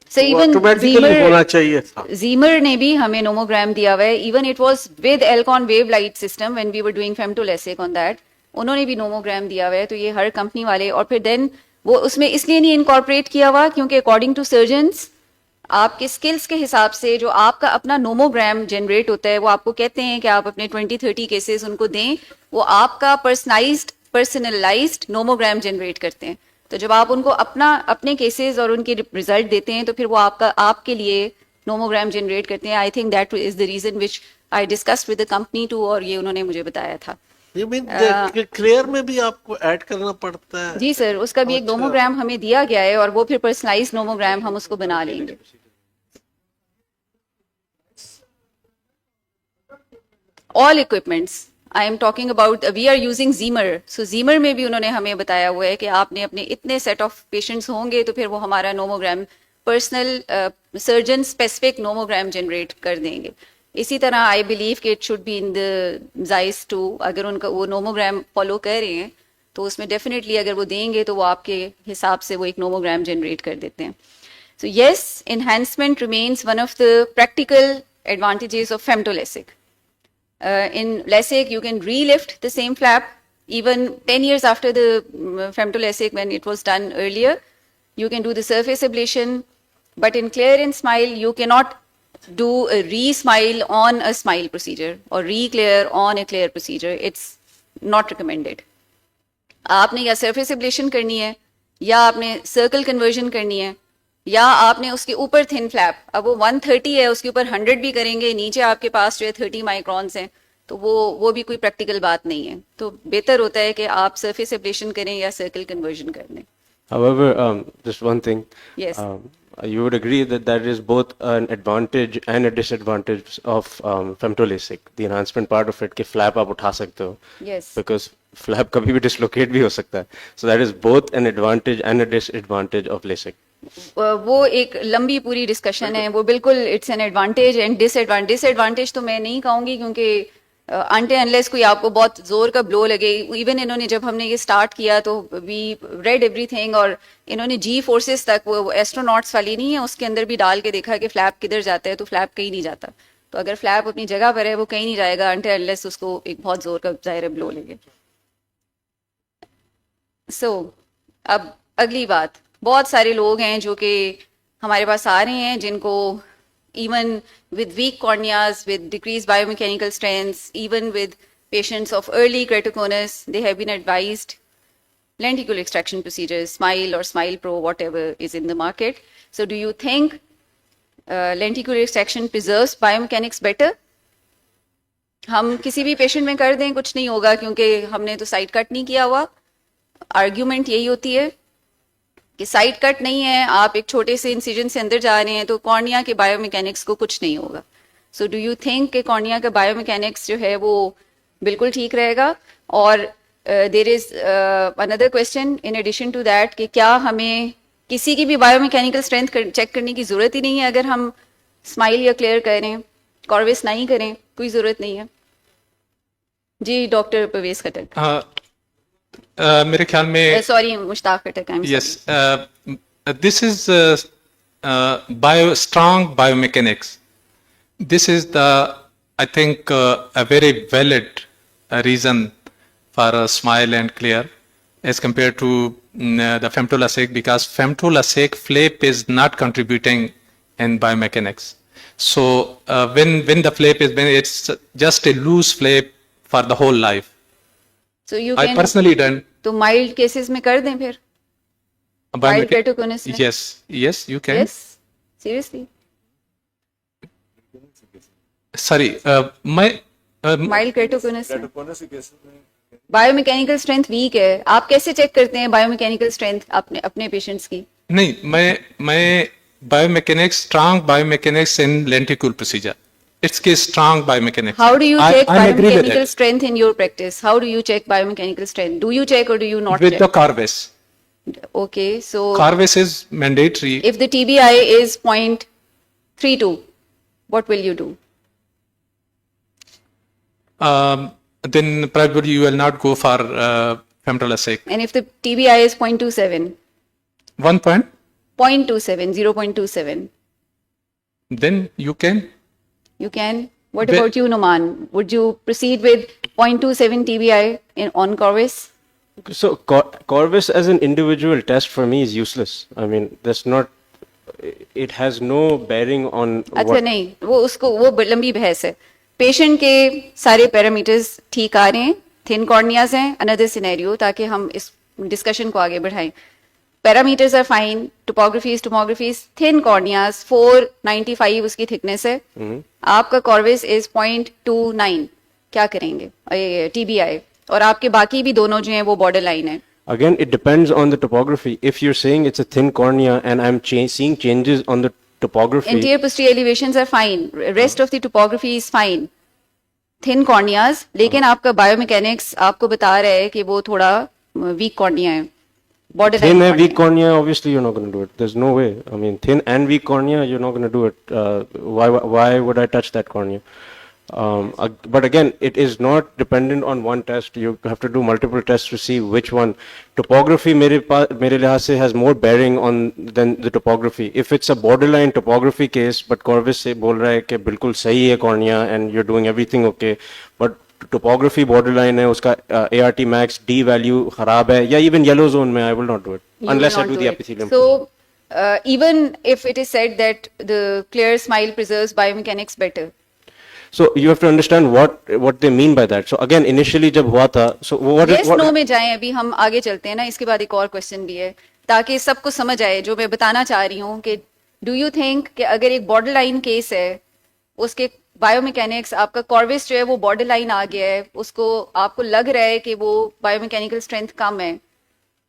So even Automatically होना चाहिए था. Zimmer ने भी हमें nomogram दिया हुआ है. Even it was with Alcon wave light system when we were doing femtolesic on that. उन्होंने भी nomogram दिया हुआ है. तो ये हर कंपनी वाले, और फिर then वो उसमें इसलिए नहीं इनकॉर्पोरेट किया हुआ क्योंकि अकॉर्डिंग टू सर्जन्स आपके स्किल्स के हिसाब से जो आपका अपना नोमोग्राम जनरेट होता है वो आपको कहते हैं कि आप अपने 20-30 केसेस उनको दें, वो आपका पर्सनलाइज्ड नोमोग्राम जनरेट करते हैं. तो जब आप उनको अपने केसेस और उनके रिजल्ट देते हैं तो फिर वो आपके लिए नोमोग्राम जनरेट करते हैं. I think that is the reason which I discussed with the company too, और ये उन्होंने मुझे बताया था. You mean क्लियर में भी आपको ऐड करना पड़ता है? जी सर, उसका भी एक नोमोग्राम हमें दिया गया है और वो फिर पर्सनलाइज्ड नोमोग्राम हम उसको बना लेंगे. All equipments. I am talking about, we are using Zimmer. So Zimmer में भी उन्होंने हमें बताया हुआ है कि आपने अपने इतने सेट ऑफ पेशेंट्स होंगे तो फिर वो हमारा nomogram personal surgeon specific nomogram generate कर देंगे. इसी तरह आई बिलीव कि it should be in the Zeiss too. अगर उनका वो नोमोग्राम फॉलो कर रहे हैं तो उसमें डेफिनेटली अगर वो देंगे तो वो आपके हिसाब से वो एक नोमोग्राम जनरेट कर देते हैं. So yes, enhancement remains one of the practical advantages of femtolesic. In LASIK, you can relift the same flap even 10 years after the femtolesic when it was done earlier. You can do the surface ablation, but in clear and SMILE, you cannot do a re-SMILE on a SMILE procedure or re-clear on a clear procedure. It's not recommended. आपने या surface ablation करनी है या आपने circle conversion करनी है या आपने उसके ऊपर थिन फ्लैप, अब वो 130 है उसके ऊपर 100 भी करेंगे, नीचे आपके पास जो है 30 माइक्रॉन्स हैं, तो वो भी कोई प्रैक्टिकल बात नहीं है. तो बेहतर होता है कि आप सरफेस एब्लेशन करें या सर्कल कन्वर्जन कर लें. However, just one thing. Yes. You would agree that there is both an advantage and a disadvantage of femtolesic. The enhancement part of it, कि flap आप उठा सकते हो. Yes. Because flap कभी भी dislocate भी हो सकता है. So that is both an advantage and a disadvantage of LASIK. वो एक लंबी पूरी डिस्कशन है, वो बिल्कुल it's an advantage and disadvantage तो मैं नहीं कहूंगी, क्योंकि अनटिल अनलेस कोई आपको बहुत जोर का ब्लो लगे, इवन इन्होंने जब हमने ये स्टार्ट किया तो वी रेड एवरीथिंग, और इन्होंने जी फोर्सेस तक, वो एस्ट्रोनॉट्स वाली नहीं है, उसके अंदर भी डाल के देखा कि फ्लैप किधर जाता है, तो फ्लैप कहीं नहीं जाता। तो अगर फ्लैप अपनी जगह पर है वो कहीं नहीं जाएगा अनटिल अनलेस उसको एक बहुत जोर का ज़ाहिर है ब्लो लगे। सो अब अगली बात, बहुत सारे लोग हैं जो कि हमारे पास आ रहे हैं जिनको even with weak corneas, with decreased biomechanical strengths, even with patients of early keratoconus, they have been advised lenticular extraction procedures, Smile or Smile Pro, whatever is in the market. So do you think lenticular extraction preserves biomechanics better? हम किसी भी patient में कर दें कुछ नहीं होगा क्योंकि हमने तो साइड कट नहीं किया हुआ। आर्ग्यूमेंट यही होती है कि साइड कट नहीं है, आप एक छोटे से इंसिजन से अंदर जा रहे हैं तो कॉर्निया के बायोमैकेनिक्स को कुछ नहीं होगा। सो डू यू थिंक कि कॉर्निया का बायोमैकेनिक्स जो है वो बिल्कुल ठीक रहेगा? और there is another question in addition to that कि क्या हमें किसी की भी बायोमैकेनिकल स्ट्रेंथ चेक करने की जरूरत ही नहीं है अगर हम स्माइल या क्लियर करें, कॉर्विस नहीं करें, कोई जरूरत नहीं है? जी डॉक्टर परवेज खटक। मेरे ख्याल में sorry Mushtaq Khatak, I am yes, this is strong biomechanics. This is I think, a very valid reason for a Smile and Clear as compared to the femtolasec, because femtolasec flap is not contributing in biomechanics. So when the flap is, when it's just a loose flap for the whole life. So you I can personally done. तो mild cases में कर दें फिर mild keratoconus में? Yes, you can. Yes seriously Sorry, mild keratoconus में biomechanical strength week है, आप कैसे चेक करते हैं बायोमैकेनिकल स्ट्रेंथ अपने अपने पेशेंट्स की? नहीं, मैं biomechanics, strong biomechanics in lenticle procedure. It's a strong biomechanics. How do you check I agree with biomechanical it. strength in your practice? How do you check biomechanical strength? Do you check or do you not With check? the Corvus. Okay, so Corvus is mandatory. if the TBI is 0.32, what will you do? Then probably you will not go for femtolasec. And if the TBI is 0.27, 1 point, 0.27, 0.27, then you can. you can. What Well- about you, Noman? Would you proceed with 0.27 TBI on Corvus? So Corvus as an individual test for me is useless. I mean, that's not. It has no bearing on. अच्छा what, नहीं, वो लंबी बहस है। Patient के सारे parameters ठीक आ रहे हैं, थिन कॉर्नियाज हैं, अनदर सिनेरियो, ताकि हम इस डिस्कशन को आगे बढ़ाएं। पैरामीटर्स आर फाइन, टोपोग्राफीज, थिन कॉर्नियाज 495 उसकी थिकनेस है, आपका कॉर्विस इज 0.29, क्या करेंगे? TBI, और आपके बाकी भी दोनों जो हैं वो बॉर्डर लाइन है। Again, it depends on the topography. If you're saying it's a thin cornea and I'm seeing changes on the topography. Anterior posterior elevations are fine, rest of the topography is fine, thin corneas, लेकिन आपका biomechanics आपको बता रहा है कि वो थोड़ा week cornea है, border Thin and weak cornea, obviously you're not going to do it. There's no way. I mean, thin and weak cornea, you're not going to do it. Why would I touch that cornea? But again, it is not dependent on one test. You have to do multiple tests to see which one. Topography, mere lihaz se has more bearing on than the topography. If it's a borderline topography case, but Corvus se bol raha hai कि बिल्कुल सही है cornea and you're doing everything okay, but topography borderline है, उसका ART max D value खराब है, या even yellow zone में, I will not do it You will unless I not do the epithelium. So, even if it is said that the clear smile preserves biomechanics better, So you have to understand what they mean by that. So again, initially जब हुआ था, so what yes no में जाएं, अभी हम आगे चलते हैं ना, इसके बाद एक और क्वेश्चन भी है ताकि सबको समझ आए जो मैं बताना चाह रही हूँ कि डू यू थिंक कि अगर एक बॉर्डर लाइन केस है, उसके बायोमैकेनिक्स, आपका कॉर्विस जो है वो बॉर्डर लाइन आ गया है, उसको आपको लग रहा है कि वो बायोमैकेनिकल स्ट्रेंथ कम है,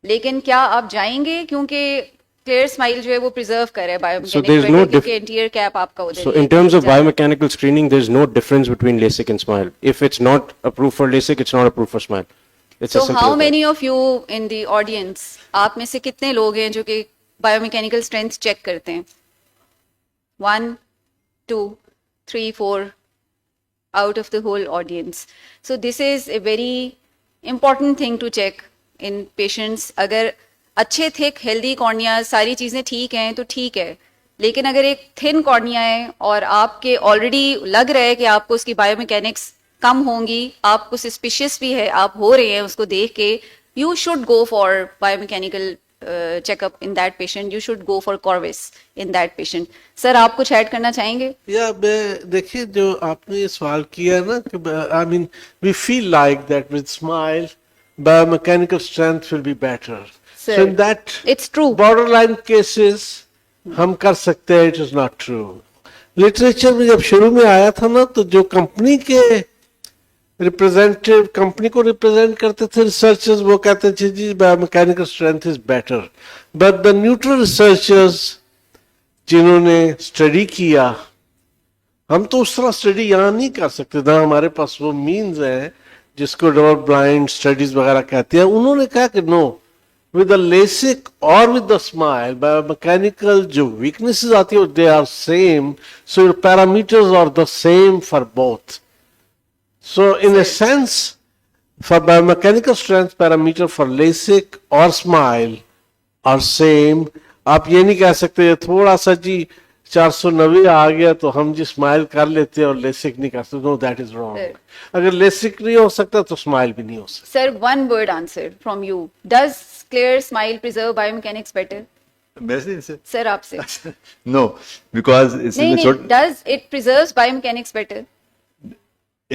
लेकिन क्या आप जाएंगे क्योंकि क्लियर स्माइल जो है वो प्रिजर्व कर रहा है बायोमैकेनिक्स, क्योंकि इंटीरियर कैप आपका उधर So ही है, in terms of जाए। biomechanical screening, there's no difference between LASIK and SMILE. If it's not approved for LASIK, it's not approved for SMILE. It's as So simple how as that. many of you in the audience, आप में से कितने लोग हैं जो कि biomechanical strength check करते हैं? 1, 2, 3, 4 out of the whole audience. So this is a very important thing to check in patients. अगर अच्छे थिक हेल्दी कॉर्निया सारी चीज़ें ठीक हैं तो ठीक है, लेकिन अगर एक थिन कॉर्निया है और आपके ऑलरेडी लग रहा है कि आपको उसकी बायोमैकेनिक्स कम होंगी, आपको सस्पिशियस भी है, आप हो रहे हैं उसको देख के, you should go for biomechanical checkup in that patient. You should go for Corvus in that patient. Sir आप कुछ ऐड करना चाहेंगे? या मैं देखिए जो आपने ये सवाल किया है ना कि I mean we feel like that with SMILE biomechanical strength will be better. Sir, so in that it's true. Borderline cases हम कर सकते हैं. It is not true. Literature में जब शुरू में आया था ना तो जो कंपनी के रिप्रेजेंटेटिव कंपनी को रिप्रेजेंट करते थे रिसर्चर्स, वो कहते थे जी biomechanical strength is better. But the neutral researchers जिन्होंने स्टडी किया, हम तो उस तरह स्टडी यहाँ नहीं कर सकते ना, हमारे पास वो मीन्स हैं जिसको डबल ब्लाइंड स्टडीज वगैरह कहते हैं. उन्होंने कहा कि नो, विद द लेसिक और विद द स्माइल बायोमैकेनिकल जो वीकनेसेस आती है they are same, so your parameters are the same for both. So in a sense, for biomechanical strength parameter for LASIK or SMILE are same. आप ये नहीं कह सकते ये थोड़ा सा जी 490 आ गया तो हम जी स्माइल कर लेते हैं और लेसिक नहीं कर सकते. No, that is wrong. अगर लेसिक नहीं हो सकता तो स्माइल भी नहीं हो सकता. Sir, one word answer from you. Does clear smile preserve biomechanics better? मेरे से सर आपसे. नो, बिकॉज नहीं नहीं, does it preserves biomechanics better?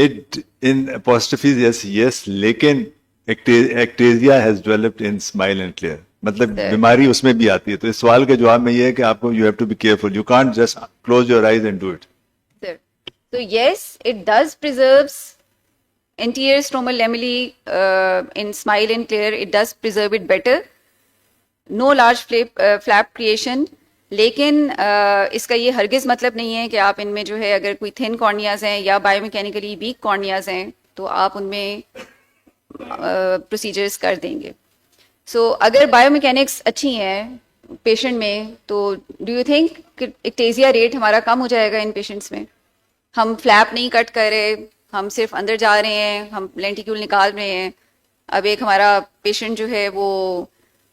It in apostrophes yes, लेकिन ectasia has developed in smile and clear. मतलब बीमारी उसमें भी आती है. तो इस सवाल के जवाब में ये है कि आपको you have to be careful. You can't just close your eyes and do it. Sir, so yes, it does preserves anterior stromal lamellae in smile and clear. It does preserve it better. No large flap creation. लेकिन इसका ये हरगिज मतलब नहीं है कि आप इनमें जो है अगर कोई थिन कॉर्नियाज हैं या बायोमैकेनिकली वीक कॉर्नियाज हैं तो आप उनमें प्रोसीजर्स कर देंगे. सो अगर बायोमैकेनिक्स अच्छी हैं पेशेंट में तो डू यू थिंक कि एक्टेजिया रेट हमारा कम हो जाएगा इन पेशेंट्स में? हम फ्लैप नहीं कट कर रहे, हम सिर्फ अंदर जा रहे हैं, हम लेंटिक्यूल निकाल रहे हैं. अब एक हमारा पेशेंट जो है वो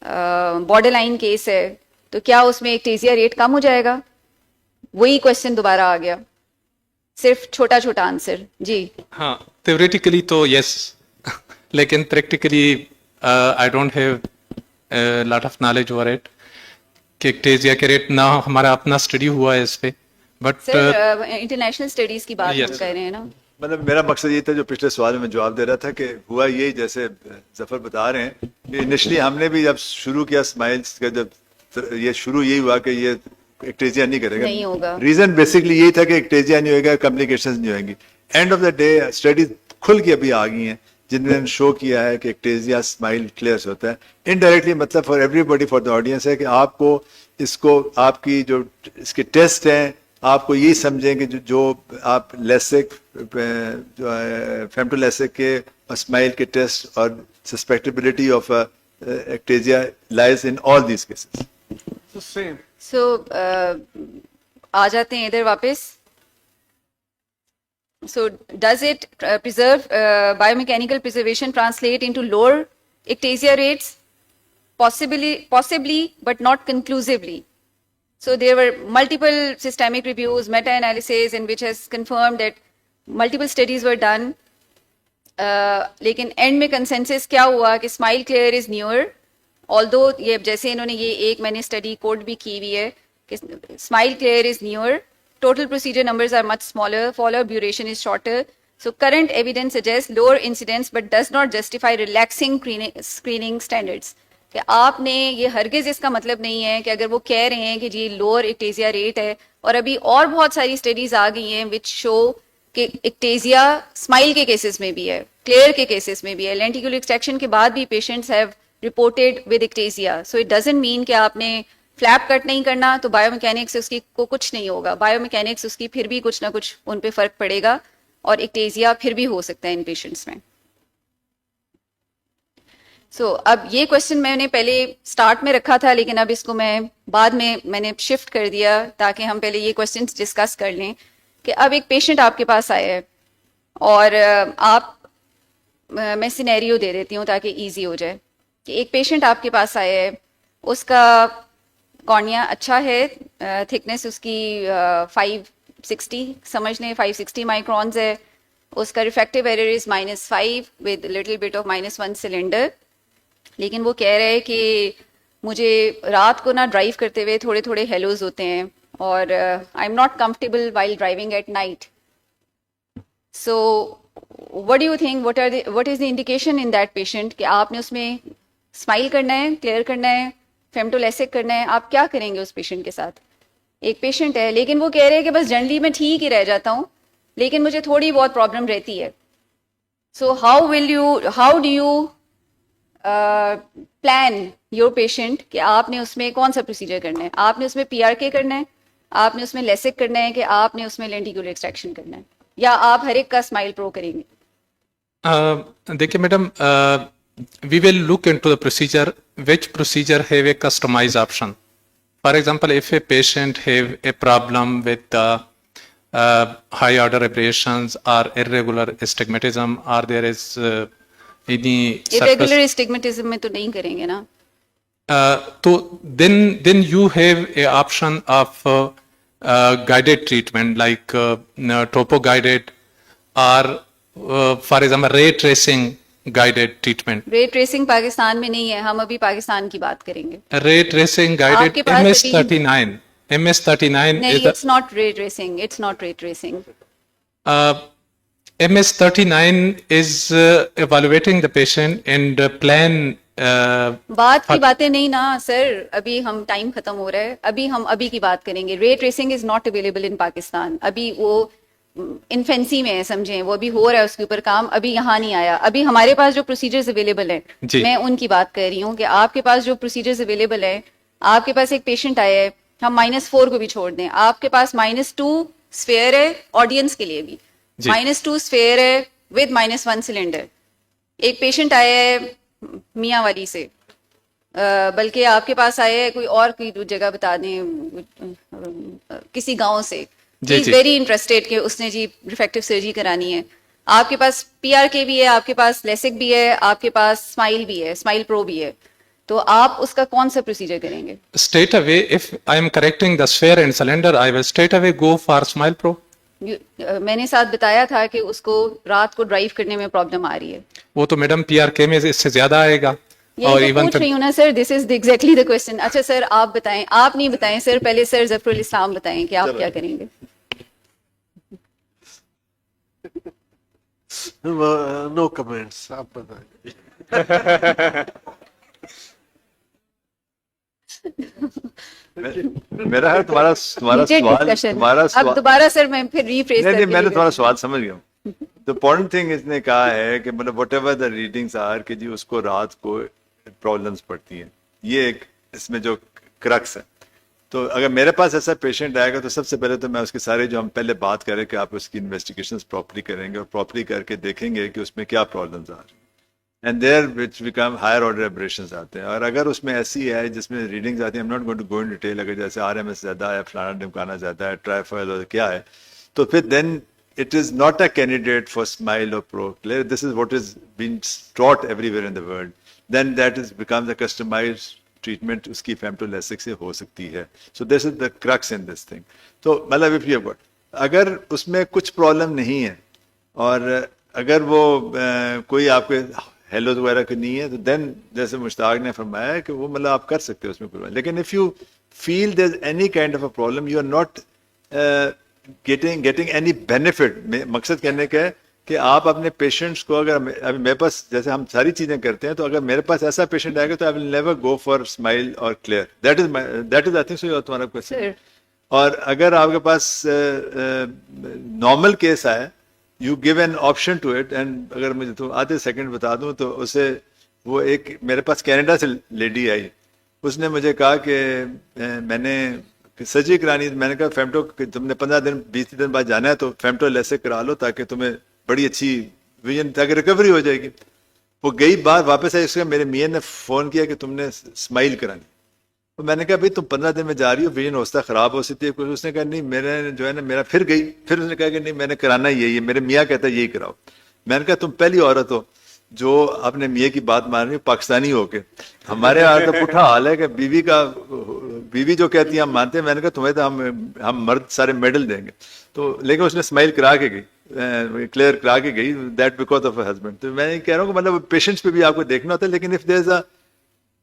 बॉर्डर लाइन केस है, तो क्या उसमें एक्टेजिया रेट कम हो जाएगा? वही क्वेश्चन दोबारा आ गया, सिर्फ छोटा छोटा आंसर जी. हाँ, theoretically तो yes, लेकिन practically I don't have a lot of knowledge over it कि एक्टेजिया के रेट ना हमारा अपना स्टडी हुआ है इस पे. बट सर इंटरनेशनल स्टडीज की बात Yes. हम कर रहे हैं ना. मतलब मेरा मकसद ये था जो पिछले सवाल में जवाब दे रहा था कि हुआ यही जैसे जफर बता रहे हैं कि इनिशियली हमने भी जब शुरू किया स्माइल्स का, जब ये शुरू यही हुआ कि ये एक्टेजिया नहीं करेगा. नहीं होगा. रीजन बेसिकली यही था कि एक्टेजिया नहीं होगा, कम्युनिकेशन नहीं होंगी. End of the day studies खुल के अभी आ गई हैं जिन्होंने शो किया है कि एक्टेजिया स्माइल क्लियर होता है. इनडायरेक्टली मतलब for everybody, for the audience है कि आपको इसको आपकी जो इसके टेस्ट हैं आपको यही समझें कि जो आप लेसिक फेमटोलेसिक के और स्माइल के टेस्ट और susceptibility of ectasia lies in all these cases. Same. So आ जाते हैं इधर वापस. So does it preserve biomechanical preservation translate into lower ectasia rates? Possibly, but not conclusively. So there were multiple systemic reviews, meta-analysis in which has confirmed that multiple studies were done. लेकिन and में consensus क्या हुआ कि SMILE clear is newer. Although ये जैसे इन्होंने ये एक मैंने स्टडी कोड भी की हुई है कि SMILE clear is newer, total procedure numbers are much smaller, follow duration is shorter. So current evidence suggests lower incidence but does not justify relaxing screening standards. कि आपने ये हरगिज इसका मतलब नहीं है कि अगर वो कह रहे हैं कि जी लोअर एक्टेजिया रेट है, और अभी और बहुत सारी स्टडीज आ गई हैं विच शो कि एक्टेजिया स्माइल के केसेस में भी है, क्लियर के केसेस में भी है, लेंटिक्यूलर एक्सट्रैक्शन के बाद भी patients have reported with ectasia. So it doesn't mean कि आपने फ्लैप कट नहीं करना तो बायोमैकेनिक्स उसकी को कुछ नहीं होगा. बायोमैकेनिक्स उसकी फिर भी कुछ ना कुछ उन पे फर्क पड़ेगा और एक्टेजिया फिर भी हो सकता है इन पेशेंट्स में. सो अब ये क्वेश्चन मैंने पहले स्टार्ट में रखा था, लेकिन अब इसको मैं बाद में मैंने शिफ्ट कर दिया ताकि हम पहले ये क्वेश्चंस डिस्कस कर लें कि अब एक पेशेंट आपके पास आया है और मैं सिनेरियो दे देती हूँ ताकि इजी हो जाए कि एक पेशेंट आपके पास आया है, उसका कॉर्निया अच्छा है, थिकनेस उसकी 560 समझ लें 560 माइक्रॉन्स है, उसका refractive error is -5 with little bit of -1 cylinder, लेकिन वो कह रहे हैं कि मुझे रात को ना ड्राइव करते हुए थोड़े थोड़े हेलोज होते हैं और आई am not comfortable while driving at night. So what do you think, what is the indication in that patient कि आपने उसमें स्माइल करना है, क्लियर करना है, फेमटोलेसिक करना है, आप क्या करेंगे उस पेशेंट के साथ? एक पेशेंट है लेकिन वो कह रहे हैं कि बस जनरली मैं ठीक ही रह जाता हूँ लेकिन मुझे थोड़ी बहुत प्रॉब्लम रहती है. So how do you plan your patient कि आपने उसमें कौन सा प्रोसीजर करना है? आपने उसमें PRK करना है, आपने उसमें लेसिक करना है कि आपने उसमें लेंटिकुलर एक्सट्रैक्शन करना है, या आप हर एक का स्माइल प्रो करेंगे? देखिए madam, we will look into the procedure, which procedure have a customized option. For example, if a patient have a problem with high order abrasions or irregular astigmatism, or there is any irregular stigmatism में तो नहीं करेंगे ना? so then you have a option of guided treatment like topo guided or for example ray tracing guided treatment. Ray tracing Pakistan में नहीं है, हम अभी पाकिस्तान की बात करेंगे. Ray tracing आपके guided पास MS39. MS39 नहीं, is it's not ray tracing, it's not ray tracing. MS39 is evaluating the patient and plan. बात की बातें नहीं ना सर, अभी हम टाइम खत्म हो रहा है, अभी हम अभी की बात करेंगे. Ray tracing is not available in Pakistan, अभी वो इन्फेंसी में है, समझें, वो अभी हो रहा है उसके ऊपर काम, अभी यहाँ नहीं आया. अभी हमारे पास जो प्रोसीजर्स अवेलेबल है जी. मैं उनकी बात कर रही हूँ कि आपके पास जो प्रोसीजर्स अवेलेबल है, आपके पास एक पेशेंट आया है, हम -4 को भी छोड़ दें, आपके पास -2 स्फेयर है, ऑडियंस के लिए भी जी. -2 स्फेयर है विद -1 सिलेंडर. एक पेशेंट आया है मियाँ वाली से, बल्कि आपके पास आया है कोई और की जगह बता दें, किसी गांव से, जी, इज जी. वेरी इंटरेस्टेड कि उसने जी रिफ्रैक्टिव सर्जरी करानी है. आपके पास PRK भी है, आपके पास लेसिक भी है, आपके पास स्माइल भी है, स्माइल प्रो भी है, तो आप उसका कौन सा प्रोसीजर करेंगे? Straight away, if I am correcting the sphere and cylinder, I will straight away go for Smile Pro. मैंने साथ बताया था कि उसको रात को ड्राइव करने में प्रॉब्लम आ रही है. वो तो मैडम PRK में इससे ज्यादा आएगा. ये और मैं इवन पूछ रही हूँ ना sir, this is exactly the question. अच्छा सर आप बताएं, आप नहीं बताएं सर, पहले सर जफरुल इस्लाम बताएं कि आप क्या करेंगे. नो कमेंट्स, आप बताएं. मेरा है तुम्हारा तुम्हारा Heated सवाल discussion. तुम्हारा अब सवाल दोबारा सर मैं फिर रीफ्रेज नहीं नहीं करके मैंने लेकर- तुम्हारा सवाल समझ गया. द इम्पोर्टेंट थिंग इसने कहा है कि मतलब whatever the readings are कि जी उसको रात को प्रॉब्लम्स पड़ती हैं. ये एक इसमें जो क्रक्स है. तो अगर मेरे पास ऐसा पेशेंट आएगा तो सबसे पहले तो मैं उसके सारे जो हम पहले बात करें कि आप उसकी इन्वेस्टिगेशंस प्रॉपर्ली करेंगे और प्रॉपर्ली करके देखेंगे कि उसमें क्या प्रॉब्लम्स आ रही हैं. And there which become higher order aberrations आते हैं. और अगर उसमें ऐसी है जिसमें रीडिंग्स आती हैं, I am not going to go in detail, अगर जैसे RMS ज्यादा है, फलाना ढिमकाना ज्यादा है, ट्राइफॉयल और क्या है, तो फिर then it is not a candidate for smile or pro. This is what is being taught everywhere in the world. Then that is becomes a customized treatment. उसकी femtolesic से हो सकती है. So this is the crux in this thing. तो मतलब if you have got, अगर उसमें कुछ प्रॉब्लम नहीं है और अगर वो कोई आपके हेलो वगैरह की नहीं है, तो देन जैसे मुश्ताक ने फरमाया कि वो मतलब आप कर सकते हो उसमें कोई. लेकिन if you feel there is any kind of a problem, you are not getting any benefit. मकसद कहने का है कि आप अपने पेशेंट्स को, अगर अभी मेरे पास जैसे हम सारी चीजें करते हैं, तो अगर मेरे पास ऐसा पेशेंट आएगा तो I will never go for SMILE और clear. That is I think so तुम्हारा क्वेश्चन. और अगर आपके पास नॉर्मल केस आए, you give an option to it. And अगर मुझे तो आधे सेकंड बता दूं तो उसे, वो एक मेरे पास कनाडा से लेडी आई, उसने मुझे कहा कि मैंने सर्जरी करानी. मैंने कहा फेमटो, तुमने 15 दिन 20 दिन बाद जाना है तो फेमटो लेसिक करा लो ताकि तुम्हें बड़ी अच्छी विजन, ताकि रिकवरी हो जाएगी. वो गई बाहर वापस आई, उसके मेरे मियाँ ने फोन किया कि तुमने स्माइल करानी। तो मैंने कहा भाई तुम 15 दिन में जा रही हो, विजन हो सकता है खराब हो सकती है कुछ। उसने कहा नहीं, मेरे जो है ना मेरा फिर गई, फिर उसने कहा कि नहीं मैंने कराना ही यही है, मेरे मियाँ कहता है यही कराओ। मैंने कहा तुम पहली औरत हो जो अपने मियाँ की बात मान रही हो पाकिस्तानी होके। हमारे यहाँ तो पुठा हाल है कि बीवी जो कहती है हम मानते हैं। मैंने कहा तुम्हें तो हम मर्द सारे मेडल देंगे। तो लेकिन उसने स्माइल करा के गई, क्लियर करा के गई, दैट बिकॉज ऑफ हस्बैंड। तो मैं कह रहा हूँ कि मतलब पेशेंट्स पे भी आपको देखना होता है, लेकिन if there is a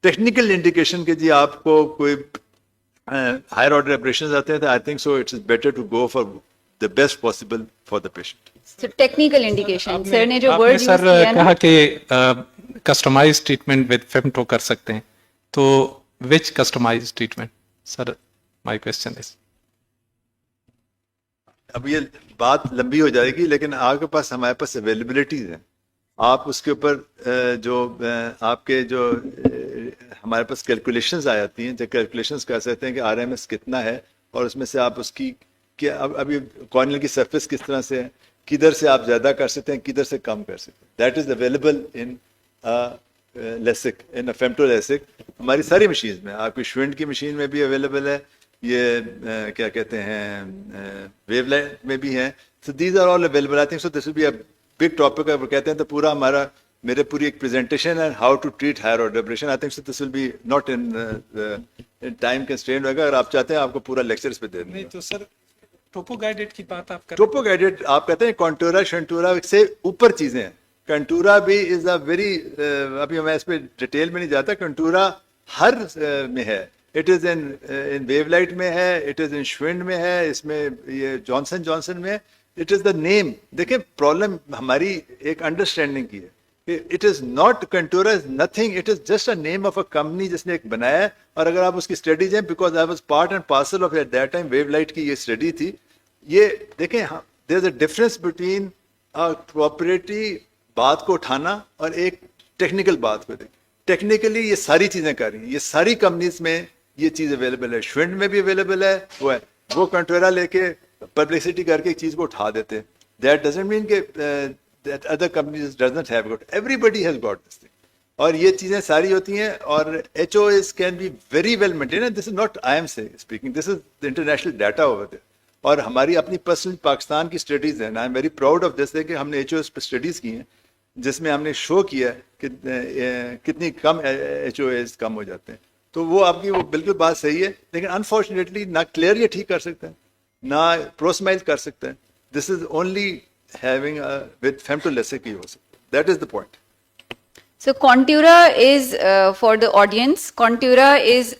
technical indication कि जी आपको कोई हायर ऑर्डर ऑपरेशन आते हैं, तो I think so it's better to go for the best possible for the patient. So technical indication. Sir ने जो आपने वर्ड यूज सर किया ना, कहा कि कस्टमाइज ट्रीटमेंट विद फेमटो कर सकते हैं, तो which customise treatment sir, my question is. अब ये बात लंबी हो जाएगी, लेकिन आपके पास हमारे पास अवेलेबिलिटीज हैं। आप उसके ऊपर जो आपके जो हमारे पास कैलकुलेशंस आ जाती हैं, जो कैलकुलेशंस कर सकते हैं कि आरएमएस कितना है, और उसमें से आप उसकी क्या अभी कॉर्नियल की सरफेस किस तरह से है, किधर से आप ज्यादा कर सकते हैं, किधर से कम कर सकते हैं। That is available in LASIK, in a femto LASIK. हमारी सारी मशीन में, आपकी श्विंड की मशीन में भी अवेलेबल है, ये क्या कहते हैं वेवलाइट में भी है। So these are all available. I think so this will be a big topic. अगर कहते हैं तो पूरा हमारा मेरे पूरी एक प्रेजेंटेशन है how to treat higher order operation. I think so this will be not in time constraint होगा। अगर आप चाहते हैं आपको पूरा लेक्चर इस पे दे देंगे। तो सर टोपो गाइडेड की बात आप कर टोपो गाइडेड आप कहते हैं कंटूरा शंटूरा से ऊपर चीजें हैं। कंटूरा भी इज अ वेरी, अभी मैं इस पे डिटेल में नहीं जाता। कंटूरा हर में है, इट इज इन वेवलाइट में है, इट इज इन श्विंड में है, इसमें ये जॉनसन में है। It is the name. देखिए प्रॉब्लम हमारी एक अंडरस्टैंडिंग की है। It is not, Contoura is nothing, it is just a name of a company जिसने एक बनाया है। और अगर आप उसकी स्टडीज हैं, because I was part and parcel of at that time WaveLight की ये स्टडी थी। ये देखें, there is a difference between a cooperative बात को उठाना और एक टेक्निकल बात को। टेक्निकली ये सारी चीजें कर रही हैं, ये सारी कंपनीज में ये चीज अवेलेबल है, श्विंड में भी अवेलेबल है। वो कंटूरा लेके पब्लिसिटी करके एक चीज को उठा देते हैं। दैट डजंट मीन के that other companies doesn't have got, everybody has got this thing। और ये चीजें सारी होती हैं, और HOAs can be very well maintained, and this is not I am speaking, this is the international data over there। और हमारी अपनी पर्सनल पाकिस्तान की स्टडीज हैं, I am very proud of this कि हमने HOAs पर स्टडीज की हैं जिसमें हमने शो किया कि कितनी कम HOAs कम हो जाते हैं। तो वो आपकी वो बिल्कुल बात सही है, लेकिन अनफॉर्चुनेटली ना क्लियर ये ठीक कर सकते हैं, ना प्रोस्माइल कर सकते हैं। This is only having with femtolesic use. That is the point. So Contura is for the audience. Contura is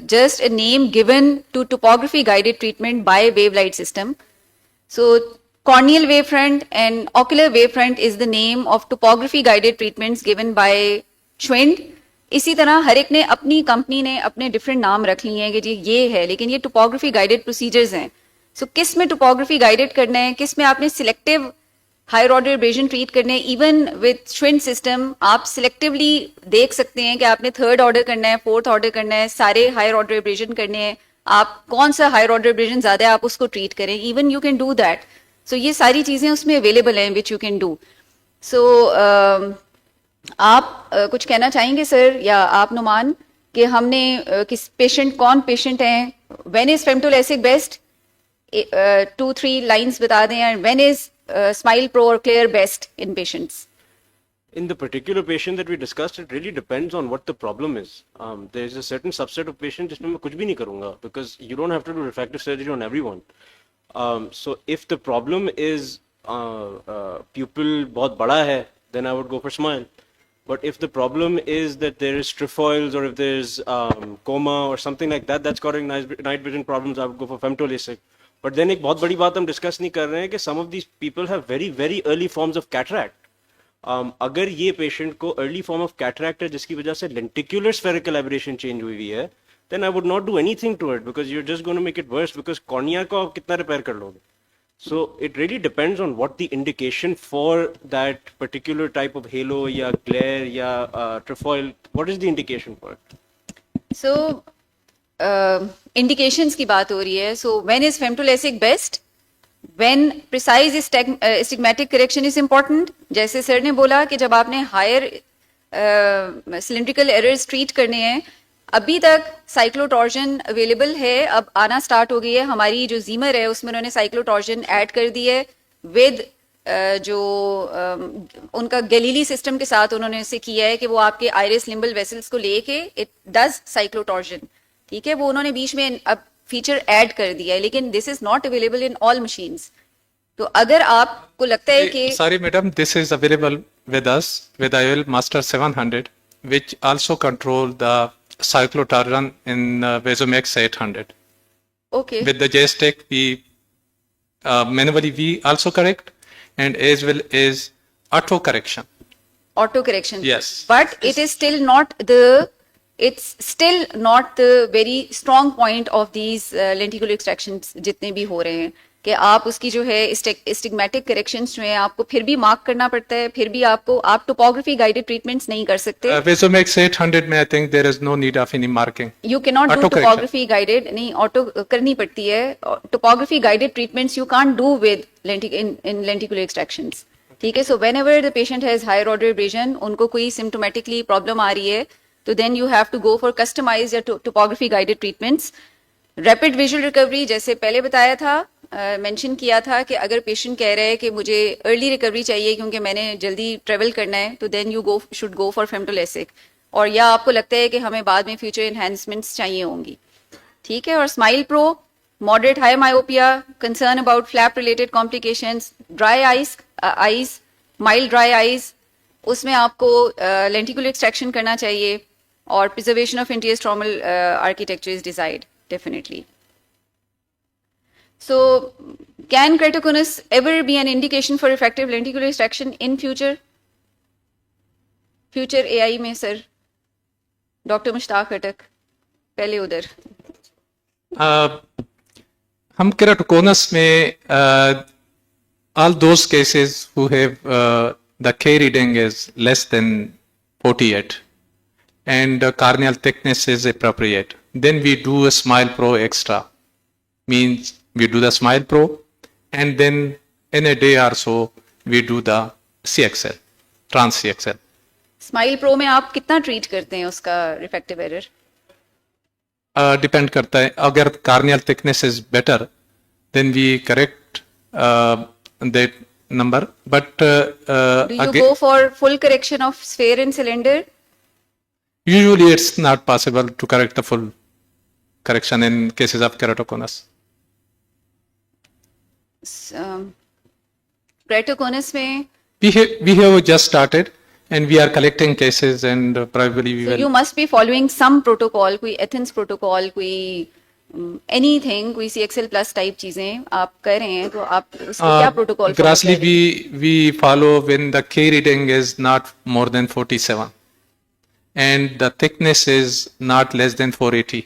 just a name given to topography guided treatment by wavelight system. So corneal wavefront and ocular wavefront is the name of topography guided treatments given by Schwind. इसी तरह हर एक ने अपनी company ने अपने different नाम रख लिए हैं कि जी ये है, लेकिन ये टोपोग्राफी गाइडेड प्रोसीजर्स हैं। सो किस में टोपोग्राफी गाइडेड करना है, किस में आपने selective higher order aberration treat करना है। इवन विद श्विंड सिस्टम आप सिलेक्टिवली देख सकते हैं कि आपने थर्ड ऑर्डर करना है, फोर्थ ऑर्डर करना है, सारे हायर ऑर्डर एब्रेजन करने हैं, आप कौन सा हायर ऑर्डर एब्रेजन ज्यादा है आप उसको ट्रीट करें। Even you can do that. So ये सारी चीजें उसमें अवेलेबल हैं which you can do. So आप कुछ कहना चाहेंगे सर या आप नुमान कि हमने किस पेशेंट, कौन पेशेंट हैं, when is femtoLASIK best, 2-3 lines बता दें, and when is SMILE pro और clear best in patients. In the particular patient that we discussed, it really depends on what the problem is. There is a certain subset of patients जिसमें मैं कुछ भी नहीं करूँगा, because you don't have to do refractive surgery on everyone. So if the problem is pupil बहुत बड़ा है, then I would go for smile. But if the problem is that there is trefoils, or if there's coma or something like that that's causing night vision problems, I would go for femtolesic. But then एक बहुत बड़ी बात हम discuss नहीं कर रहे हैं कि some of these people have very very early forms of cataract. अगर ये पेशेंट को अर्ली फॉर्म ऑफ कैटरैक्ट है जिसकी वजह से लेंटिकुलर स्फेरिकल एब्रेशन चेंज हुई है, then I would not do anything to it, because you are just going to make it worse, because cornea को आप कितना रिपेयर कर लोगे। So it really depends on what the indication for that particular type of halo या glare या trefoil, what is the indication for it. So indications की बात हो रही है। So when is femtoLASIK best, when precise stigmatic correction is important। जैसे sir ने बोला कि जब आपने हायर सिलिंड्रिकल एरर्स ट्रीट करने हैं, अभी तक साइक्लोटॉर्जन अवेलेबल है, अब आना स्टार्ट हो गई है। हमारी जो जीमर है उसमें उन्होंने साइक्लोटॉर्जन ऐड कर दी है विद जो उनका गैलीली सिस्टम के साथ उन्होंने इसे किया है कि वो आपके आइरिस लिम्बल वेसल्स को लेके इट डज साइक्लोटॉर्जन, ठीक है, वो उन्होंने बीच में अब फीचर ऐड कर दिया है, लेकिन this is not available in all machines. तो अगर आपको लगता है कि Sorry, madam, this is available with us with IOL Master 700, which also control the cyclotaron in Vasomax 800. Okay With the joystick, we manually we also correct, and as well as auto correction. auto correction, Yes. but it is still not the, it's still not the very strong point of these lenticular extractions जितने भी हो रहे हैं, कि आप उसकी जो है स्टिग्मेटिक करेक्शंस जो है आपको फिर भी मार्क करना पड़ता है, फिर भी आपको आप टोपोग्राफी गाइडेड ट्रीटमेंट्स नहीं कर सकते। Vasomax 800 में I think there is no need of any marking. You can not do Auto correction. Topography guided, नहीं ऑटो करनी पड़ती है। Topography guided treatments you can't do within lenticular extractions, ठीक है। So whenever the patient has higher order aberration, उनको कोई symptomatically problem आ रही है, तो then you have to go for customize या topography guided treatments. Rapid visual recovery, जैसे पहले बताया था, मेंशन किया था कि अगर पेशेंट कह रहे हैं कि मुझे अर्ली रिकवरी चाहिए क्योंकि मैंने जल्दी ट्रेवल करना है, तो then you should go for femtolasik, और या आपको लगता है कि हमें बाद में फ्यूचर एनहांसमेंट्स चाहिए होंगी, ठीक है। और smile pro, moderate high myopia, concern about flap related complications, dry eyes, mild dry eyes, उसमें आपको लेंटिकुलर एक्सट्रैक्शन करना चाहिए, और preservation of interior stromal architecture is desired definitely. So, can keratoconus ever be an indication for effective lenticular extraction in future? Future AI में sir, doctor Mushtaq अटक, पहले उधर। हम keratoconus में all those cases who have the K reading is less than 48 and corneal thickness is appropriate, then we do a Smile Pro Extra. Means we do the Smile Pro and then in a day or so we do the CXL, Trans CXL. Smile pro में आप कितना treat करते हैं उसका refractive error? Depend करता है, अगर corneal thickness is better then we correct that number, but Do you again, go for full correction of sphere and cylinder? usually it's not possible to correct the full correction in cases of keratoconus. Keratoconus में We have just started and we are collecting cases and probably we so will. you must be following some protocol, कोई Athens protocol, कोई anything, कोई CXL plus type चीजें आप कर रहे हैं, तो आप उसको क्या protocol follow Grossly कर रहे हैं? we follow when the K reading is not more than 47 and the thickness is not less than 480.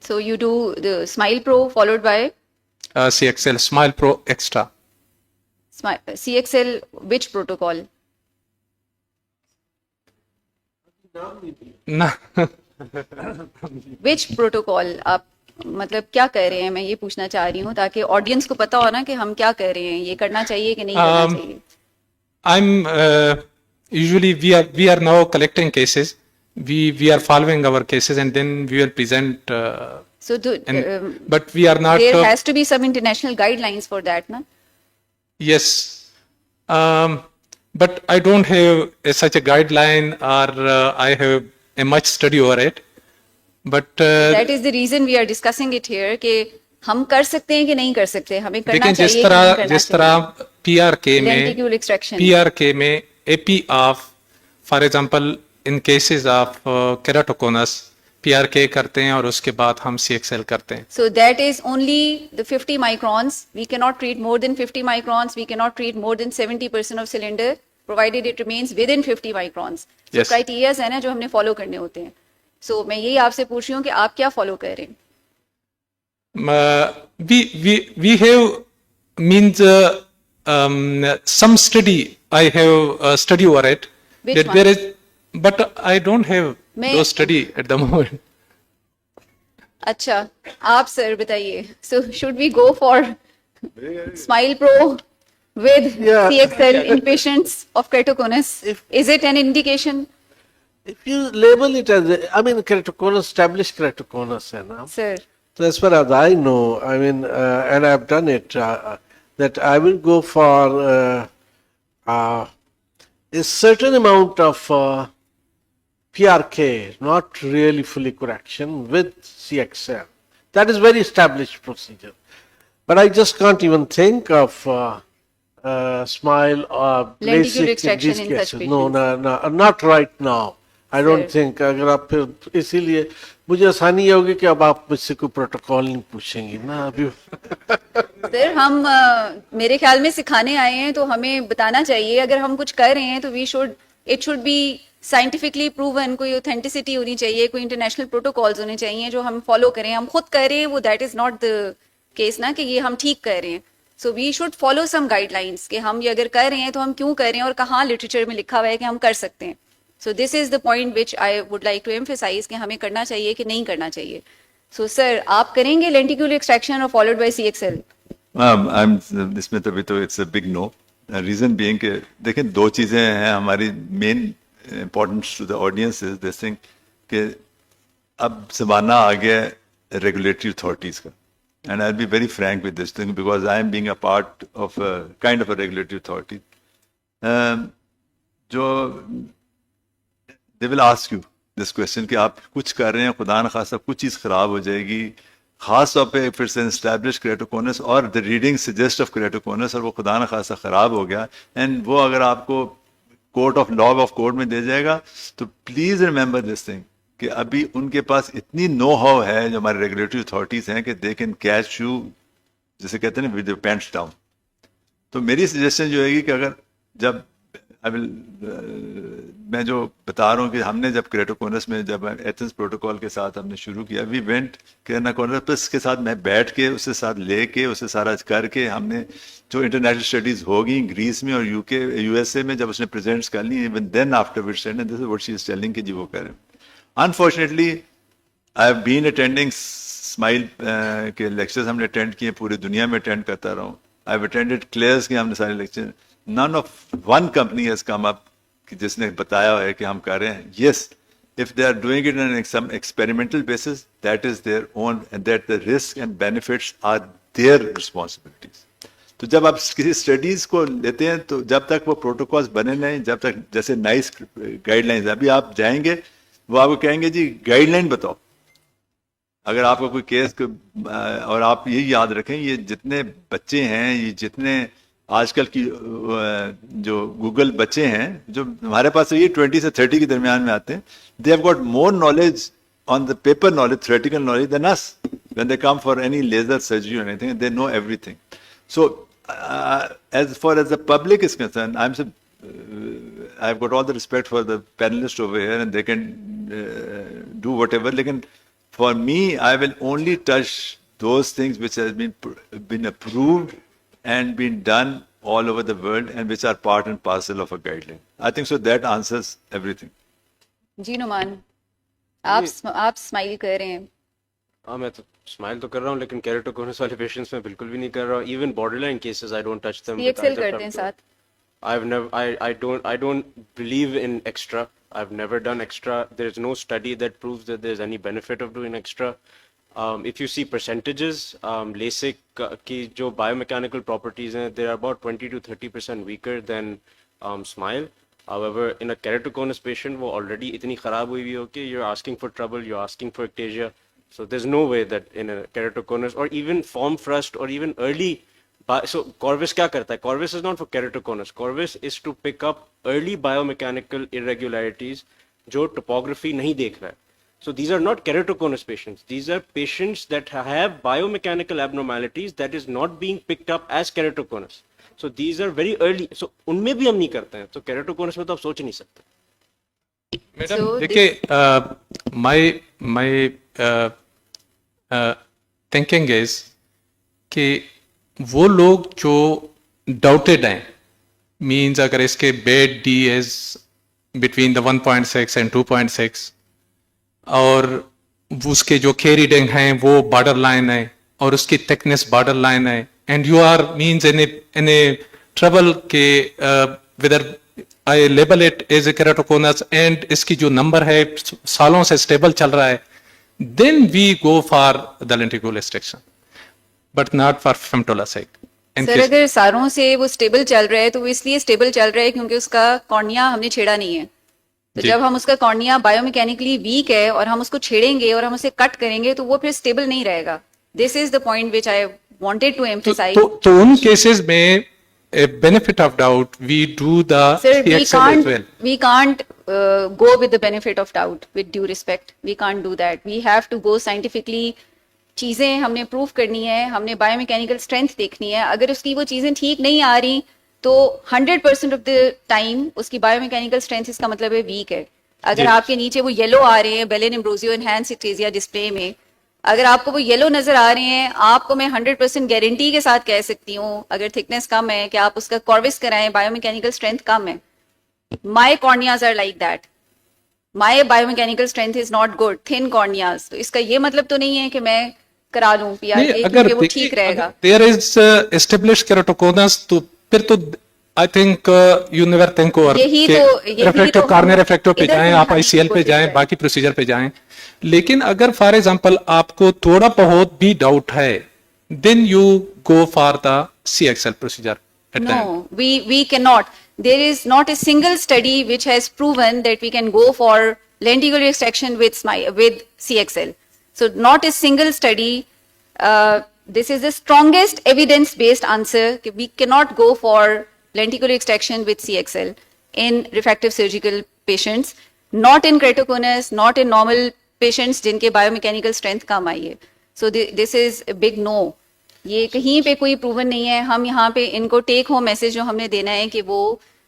So you do the Smile Pro followed by CXL Smile Pro Extra. CXL, which protocol? No. Which protocol आप मतलब क्या कर रहे हैं, मैं ये पूछना चाह रही हूँ ताकि ऑडियंस को पता हो ना कि हम क्या कर रहे हैं, ये करना चाहिए कि नहीं करना चाहिए। I'm usually we are now collecting cases. We are following our cases and then we will present. So But we are not. there has to be some international guidelines for that, na? Yes, but I don't have such a guideline or I have a much study over it. But That is the reason we are discussing it here कि हम कर सकते हैं कि नहीं कर सकते, हमें करना लेकिन चाहिए कि नहीं करना जिस तरह PRK Lenticular में extraction. PRK में AP of, for example, in cases of keratoconus PRK करते हैं और उसके बाद हम CXL करते हैं. So that is only the 50 microns. We cannot treat more than 50 microns. We cannot treat more than 70% of cylinder, provided it remains within 50 microns. So Yes. criteria है ना जो हमने follow करने होते हैं. So मैं यही आपसे पूछ रही हूँ कि आप क्या follow कर रहे हैं? We have means some study. I have study over it. Which that one? there is, but I don't have मैं- those study at the moment. अच्छा, आप सर बताइए. So should we go for Smile Pro with Yeah. CXL in patients of keratoconus? Is it an indication, If you label it as, keratoconus, established keratoconus, है ना? sir? So as far as I know, and I've done it, that I will go for a certain amount of PRK, not really follicular action, with CXL. That is very established procedure. But I just can't even think of smile or Lenticular LASIK extraction these in such cases. No, patients. no, not right now. I don't Sir. think. अगर आप फिर इसीलिए मुझे आसानी ये होगी कि अब आप मुझसे कोई प्रोटोकॉल नहीं पूछेंगी ना अभी. सर हम मेरे ख्याल में सिखाने आए हैं तो हमें बताना चाहिए अगर हम कुछ कर रहे हैं तो it should B scientifically proven, कोई ऑथेंटिसिटी होनी चाहिए, कोई इंटरनेशनल प्रोटोकॉल्स होने चाहिए जो हम फॉलो करें. हम खुद कर रहे हैं वो that is not the case ना कि ये हम ठीक कर रहे हैं. So we should follow some guidelines कि हम ये अगर कर रहे हैं तो हम क्यों कर रहे हैं और कहाँ लिटरेचर में लिखा हुआ है कि हम कर सकते हैं. So this is the point which I would like to emphasise कि हमें करना चाहिए कि नहीं करना चाहिए. सो सर आप करेंगे लेंटिक्यूलर एक्सट्रैक्शन और फॉलोड बाय CXL? इसमें तो it's a big no. Reason being कि देखें दो चीजें हैं हमारी main importance to the audience is this thing कि अब जमाना आ गया रेगुलेटरी अथॉरिटीज का. And I be very frank with this thing because I am being a part of kind of a regulatory authority. जो they will ask you this question कि आप कुछ कर रहे हैं, खुदा न खासा कुछ चीज़ खराब हो जाएगी, खास तौर पे फिर से एस्टैब्लिश क्रेटोकोनस और द रीडिंग सजेस्ट ऑफ क्रेटोकोनस, और वो खुदा न खासा खराब हो गया एंड वो अगर आपको court of law of court में दे जाएगा तो प्लीज रिमेंबर दिस थिंग कि अभी उनके पास इतनी नो हाउ है जो हमारे रेगुलेटरी अथॉरिटीज हैं कि दे कैन कैच यू, जैसे कहते हैं ना, विद योर पैंट्स डाउन. तो मेरी सजेशन जो है कि अगर जब मैं जो बता रहा हूँ कि हमने जब क्रेटोकोनस में जब एथेंस प्रोटोकॉल के साथ हमने शुरू किया, वी वेंट क्रेटोकोनस के साथ मैं बैठ के उससे साथ लेके उसे सारा करके हमने जो इंटरनेशनल स्टडीज होगी ग्रीस में और यूके यूएसए में जब उसने प्रेजेंट्स कर ली, even then after which said this is what she is telling कि जी वो कर रहे हैं. Unfortunately I have been attending SMILE के लेक्चर्स हमने अटेंड किए, पूरी दुनिया में अटेंड करता रहा हूँ. आई हैव अटेंडेड क्लेयर्स के हमने सारे lecture. None of one company has come up कि जिसने बताया है कि हम कर रहे हैं. Yes, if they are doing it on some experimental basis, that is their own, and that the risks and benefits are their responsibilities. तो जब आप किसी स्टडीज को लेते हैं तो जब तक वो प्रोटोकॉल्स बने नहीं, जब तक जैसे नाइस गाइडलाइंस, अभी आप जाएंगे वो आपको कहेंगे जी गाइडलाइन बताओ. अगर आपका कोई केस और आप यही याद रखें, ये जितने बच्चे हैं, ये जितने आजकल की जो गूगल बच्चे हैं जो हमारे पास ये 20 से 30 के दरमियान में आते हैं, they have got more knowledge on the paper knowledge, theoretical knowledge than us. When they come for any laser surgery और anything, they know everything. So as far as the public is concerned, I've got all the respect for the panelists over here and they can do whatever. Lekin for me, I will only touch those things which has been approved and been done all over the world and which are part and parcel of a guideline. I think so that answers everything. जी नुमान, आप smile कर रहे हैं. हाँ, मैं तो smile तो कर रहा हूँ लेकिन केराटोकोनस वाले पेशेंट्स में बिल्कुल भी नहीं कर रहा हूँ. Even borderline cases I don't touch them. CXL करते हैं साथ. I don't believe in extra. I've never done extra. There's no study that proves that there's any benefit of doing extra. If you see percentages, LASIK की जो biomechanical properties हैं, they are about 20 to 30% weaker than SMILE. However, in a keratoconus patient, वो already इतनी खराब हुई हुई हो कि you're asking for trouble, you're asking for ectasia. So there's no way that in a keratoconus or even form thrust or even early. So Corvus क्या करता है? Corvus is not for keratoconus. Corvus is to pick up early biomechanical irregularities जो topography नहीं देख रहा है. So these are not keratoconus patients. These are patients that have biomechanical abnormalities that is not being picked up as keratoconus. So these are very early. So उनमें भी हम नहीं करते हैं. तो keratoconus में तो आप सोच नहीं सकते. मैडम So देखिए, my thinking is कि वो लोग जो doubted हैं, means अगर इसके bed D is between the 1.6 and 2.6 और उसके जो के रीडिंग हैं वो बॉर्डर लाइन है और उसकी थिकनेस बॉर्डर लाइन है, and you are means in a trouble के whether I label it as a keratoconus and इसकी जो नंबर है सालों से स्टेबल चल रहा है, then we go for the lenticular extraction, but not for femtolacec. In sir case- अगर सारों से वो स्टेबल चल रहा है तो वो इसलिए स्टेबल चल रहा है क्योंकि उसका कॉर्निया हमने छेड़ा नहीं है। तो जी। जब हम उसका कॉर्निया बायोमैकेनिकली वीक है और हम उसको छेड़ेंगे और हम उसे कट करेंगे तो वो फिर स्टेबल नहीं रहेगा। This is the point which I wanted to emphasise. तो उन केसेस में benefit of doubt we do the Sir, CXL as well. we can't go with the benefit of doubt. With due respect, we can't do that. We have to go scientifically. चीजें हमने prove करनी है, हमने biomechanical strength देखनी है। अगर उसकी वो चीजें ठीक नहीं आ रही तो 100% ऑफ द टाइम उसकी बायोमैकेनिकल स्ट्रेंथ इसका मतलब है वीक है। अगर जी। आपके नीचे वो येलो आ रहे हैं बेलेन एम्ब्रोसियो एनहांस एक्टेजिया डिस्प्ले में, अगर आपको वो येलो नजर आ रहे हैं, आपको मैं 100% गारंटी के साथ कह सकती हूँ अगर थिकनेस कम है कि आप उसका कॉर्विस कराएं, बायोमैकेनिकल स्ट्रेंथ कम है। My corneas are like that. My biomechanical strength is not good. Thin corneas. तो इसका ये मतलब तो नहीं है कि मैं करा लूं नहीं, PRK अगर क्योंकि वो ठीक रहेगा। देयर इज एस्टेब्लिश्ड केराटोकोनस तो फिर तो I think you never think over यही रिफ्रैक्टिव तो कॉर्निया हम रिफ्रैक्टिव पे इधर जाएं, भी आप दिखाने की ICL पे कोशिश जाएं, करें। बाकी प्रोसीजर पे जाएं। लेकिन अगर फॉर एग्जांपल आपको थोड़ा बहुत भी डाउट है, then you go for the CXL procedure at the end. No, we cannot. There is not a single study which has proven that we can go for lenticular extraction with CXL. So not a single study. This is the strongest evidence-based answer. We cannot go for lenticular extraction with CXL in refractive surgical patients, not in keratoconus, not in normal patients जिनके biomechanical strength कम आई है. So this is a big no. ये कहीं पे कोई proven नहीं है। हम यहाँ पे इनको टेक होम मैसेज जो हमने देना है कि वो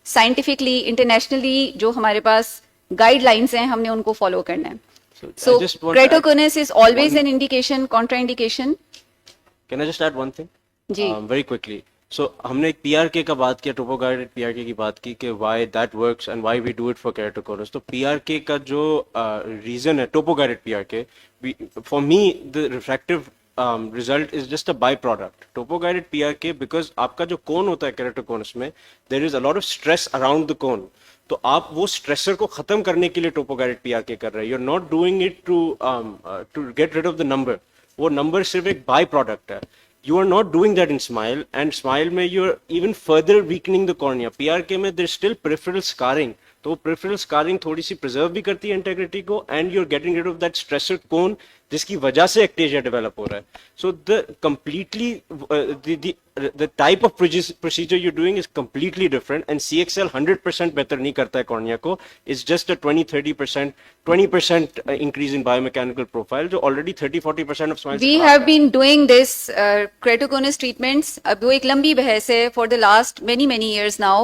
साइंटिफिकली इंटरनेशनली जो हमारे पास गाइडलाइंस हैं हमने उनको फॉलो करना है। I so just want to add keratoconus is always an indication, contraindication. Can I just add one thing? जी। Very quickly. So हमने एक PRK का बात किया, टोपो गाइडेड PRK की बात की कि why that works and why we do it for keratoconus. तो PRK का जो reason है, टोपो guided PRK, for me the refractive result is just a byproduct. Topo guided PRK because आपका जो cone होता है keratoconus में, there is a lot of stress around the cone. तो आप वो स्ट्रेसर को खत्म करने के लिए टोपो गाइडेड PRK कर रहे हैं। You are not doing it to get rid of the number. वो नंबर सिर्फ एक बाय प्रोडक्ट है। You are not doing that in SMILE, and SMILE में you are even further weakening the cornea. PRK में there is still peripheral scarring. तो वो peripheral scarring थोड़ी सी preserve भी करती है integrity को, and you are getting rid of that stressor cone जिसकी वजह से ectasia develop हो रहा है. So the completely the type of procedure you're doing is completely different, and CXL 100% better नहीं करता है cornea को. It's just a 20% increase in biomechanical profile जो already 30-40% of SMILE We have been doing this keratoconus treatments. अब वो एक लंबी बहस है for the last many years now.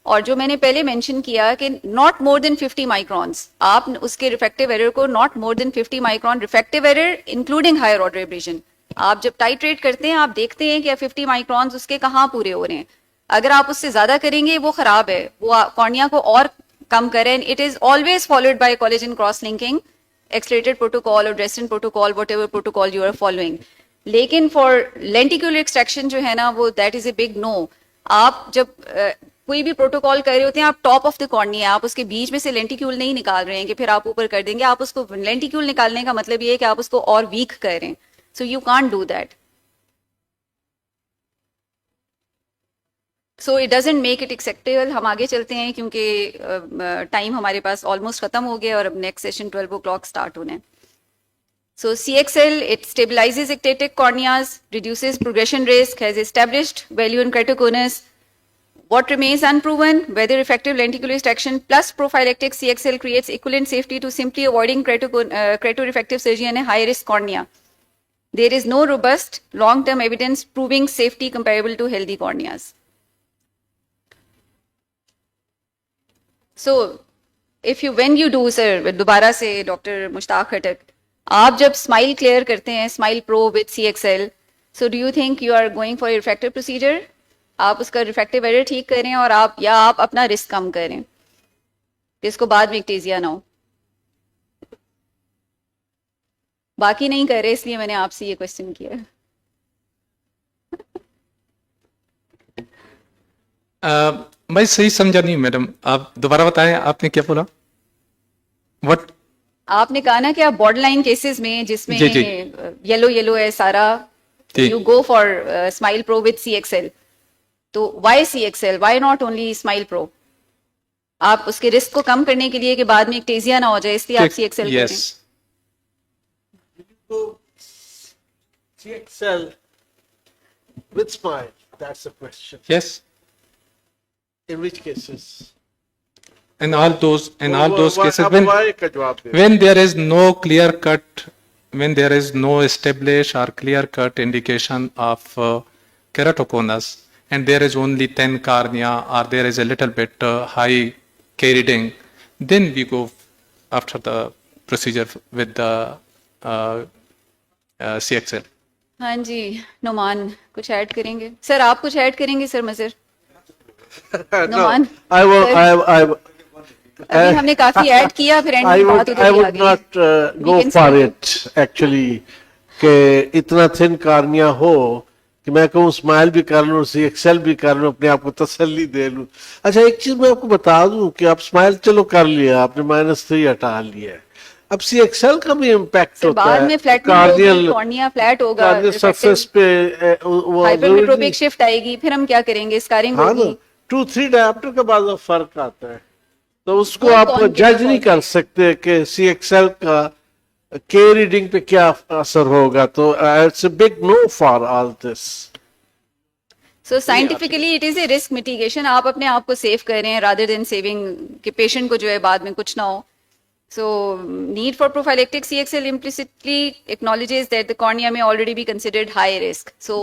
और जो मैंने पहले मेंशन किया कि नॉट मोर देन 50 माइक्रॉन्स, आप उसके रिफ्रैक्टिव एरर को not more than 50 micron refractive error including higher order aberration, आप जब टाइट्रेट करते हैं आप देखते हैं कि 50 माइक्रॉन्स उसके कहाँ पूरे हो रहे हैं। अगर आप उससे ज्यादा करेंगे वो खराब है, वो कॉर्निया को और कम करें। It is always followed by collagen cross linking, accelerated protocol और Dresden protocol, whatever protocol you are following. लेकिन फॉर लेंटिक्यूलर एक्सट्रैक्शन जो है ना वो that is a big no. आप जब कोई भी प्रोटोकॉल कर रहे होते हैं आप टॉप ऑफ द कॉर्निया, आप उसके बीच में से लेंटिक्यूल नहीं निकाल रहे हैं कि फिर आप ऊपर कर देंगे। आप उसको लेंटिक्यूल निकालने का मतलब ये है कि आप उसको और वीक कर रहे हैं। So you can't do that. So it doesn't make it acceptable. हम आगे चलते हैं क्योंकि टाइम हमारे पास ऑलमोस्ट खत्म हो गया और अब नेक्स्ट सेशन 12 o'clock स्टार्ट होना है। So CXL, it stabilizes ectatic corneas, reduces progression risk, has established value in keratoconus. What remains unproven, whether effective lenticular extraction plus prophylactic CXL creates equivalent safety to simply avoiding kertorefractive surgery in a high-risk cornea. There is no robust long-term evidence proving safety comparable to healthy corneas. So, when you do, sir, दोबारा से doctor Mushtaq खटक, आप जब smile clear करते हैं, SMILE pro with CXL, so do you think you are going for refractive procedure? आप उसका refractive error ठीक करें और आप अपना रिस्क कम करें जिसको बाद में एक्टेजिया ना हो। बाकी नहीं कर रहे इसलिए मैंने आपसे ये क्वेश्चन किया। मैं सही समझा नहीं मैडम, आप दोबारा बताएं, आपने क्या बोला? वट? आपने कहा ना कि आप बॉर्डर लाइन केसेस में जिसमें जी, जी। येलो येलो है सारा, जी। You go for SMILE pro with CXL. तो why CXL, why not only SMILE pro? आप उसके रिस्क को कम करने के लिए कि बाद में एक्टेजिया ना हो जाए, इसलिए आप CXL करें. Yes. So, CXL with smile, that's the question. Yes. In which cases? In all those cases, अब why का जवाब दे. when there is no clear cut, when there is no established or clear cut indication of keratoconus, and there is only thin cornea or there is a little bit high K reading, then we go after the procedure with the CXL. हाँ जी, नोमान कुछ add करेंगे? Sir आप कुछ add करेंगे? Sir मजर No, Noman. अभी हमने काफी ऐड किया, फिर एंड I में बात would, उधर I ही आ would गई. not go can for say- it actually कि इतना थिन कार्निया हो कि मैं कहूँ स्माइल भी कर लूँ, CXL भी कर लूँ, अपने आप को तसल्ली दे लूँ. अच्छा, एक चीज मैं आपको बता दूं कि आप स्माइल चलो कर लिया आपने, -3 हटा लिया है. अब CXL का भी इम्पैक्ट सर होता बाद है में फ्लैट कार्नियल कॉर्निया फ्लैट होगा, सरफेस पे वो हाइपरमेट्रोपिक शिफ्ट आएगी, फिर हम क्या करेंगे? स्कारिंग हाँ होगी. ना, 2-3 डायप्टर का बाद में फर्क आता है, तो उसको वो आप कौन जज नहीं कर सकते कि CXL का के रीडिंग पे क्या असर होगा. तो it's a big no for all this. So scientifically it is a risk mitigation. आप अपने आप को सेव कर रहे हैं रादर देन सेविंग कि पेशेंट को जो है बाद में कुछ ना हो. So need for prophylactic CXL implicitly acknowledges that the cornea may already be considered high risk. So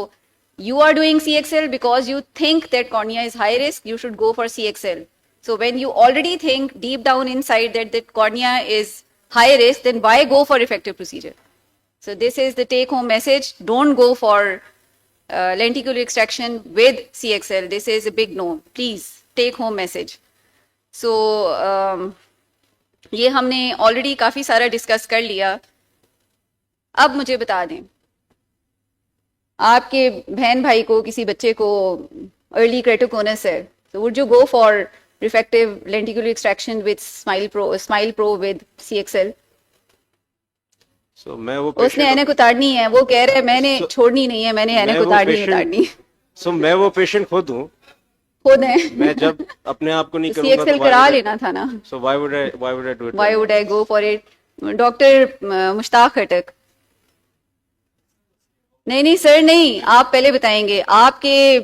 you are doing CXL because you think that cornea is high risk, you should go for CXL. So when you already think deep down inside that the cornea is high risk, then why go for effective procedure? So this is the take home message. Don't go for lenticular extraction with CXL. This is a big no. Please take home message. So ये हमने already काफी सारा discuss कर लिया. अब मुझे बता दें, आपके बहन भाई को, किसी बच्चे को अर्ली क्रेटोकोनस है, तो would you go for refractive lenticular extraction with smile pro with CXL? So मैं वो उसने ऐनक उतारनी है, वो कह रहा है मैंने छोड़नी नहीं है, मैंने ऐनक उतारनी. So मैं वो पेशेंट खुद हूँ. खुद है. मैं जब अपने आप को नहीं करूँगा तो CXL करा लेना था ना. So why would I do it? Why would I go for it? Doctor Mushtaq Khattak. नहीं सर नहीं, आप पहले बताएंगे. आपके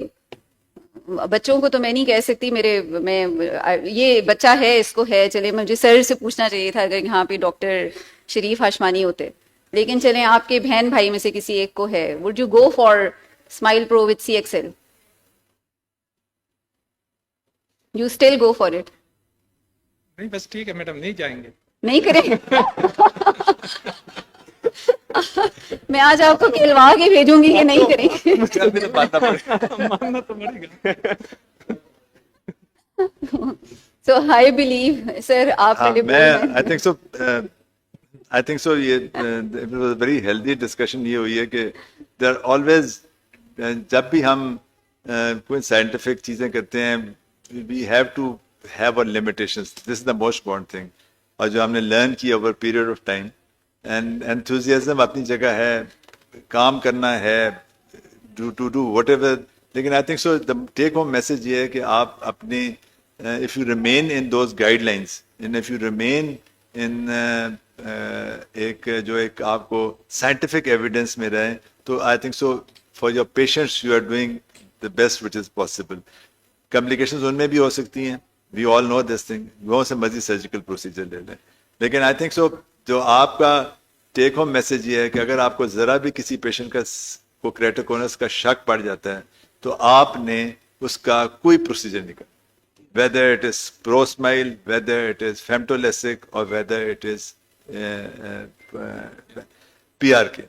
बच्चों को तो मैं नहीं कह सकती, मैं ये बच्चा है, इसको है, चले मुझे सर से पूछना चाहिए था अगर यहाँ पे डॉक्टर शरीफ हाशमानी होते. लेकिन चले आपके बहन भाई में से किसी एक को है, would you go for SMILE pro with CXL? You still go for it? नहीं, बस ठीक है मैडम, नहीं जाएंगे. नहीं करें? मैं आज आपको खिलवा के भेजूंगी कि नहीं करेंगे. मानना तो पड़ेगा. So I believe, sir, आप पहले बोलें. I think so. ये it was a very healthy discussion ये हुई है कि there are always जब भी हम कोई scientific चीजें करते हैं, we have to have our limitations. This is the most important thing. और जो हमने learn किया over period of time, and enthusiasm अपनी जगह है, काम करना है, to do whatever. लेकिन I think so the take home message ये है कि आप अपने if you remain in those guidelines and if you remain in एक आपको scientific evidence में रहे, तो I think so for your patients you are doing the best which is possible. Complications उनमें भी हो सकती हैं, we all know this thing. वो से मजीद सर्जिकल प्रोसीजर ले लें. लेकिन आई थिंक सो जो आपका टेक होम मैसेज ये है कि अगर आपको जरा भी किसी पेशेंट का को क्रेटोकोनस का शक पड़ जाता है, तो आपने उसका कोई प्रोसीजर नहीं करना, whether it is ProSmile, whether it is femtolesic or whether it is PRK.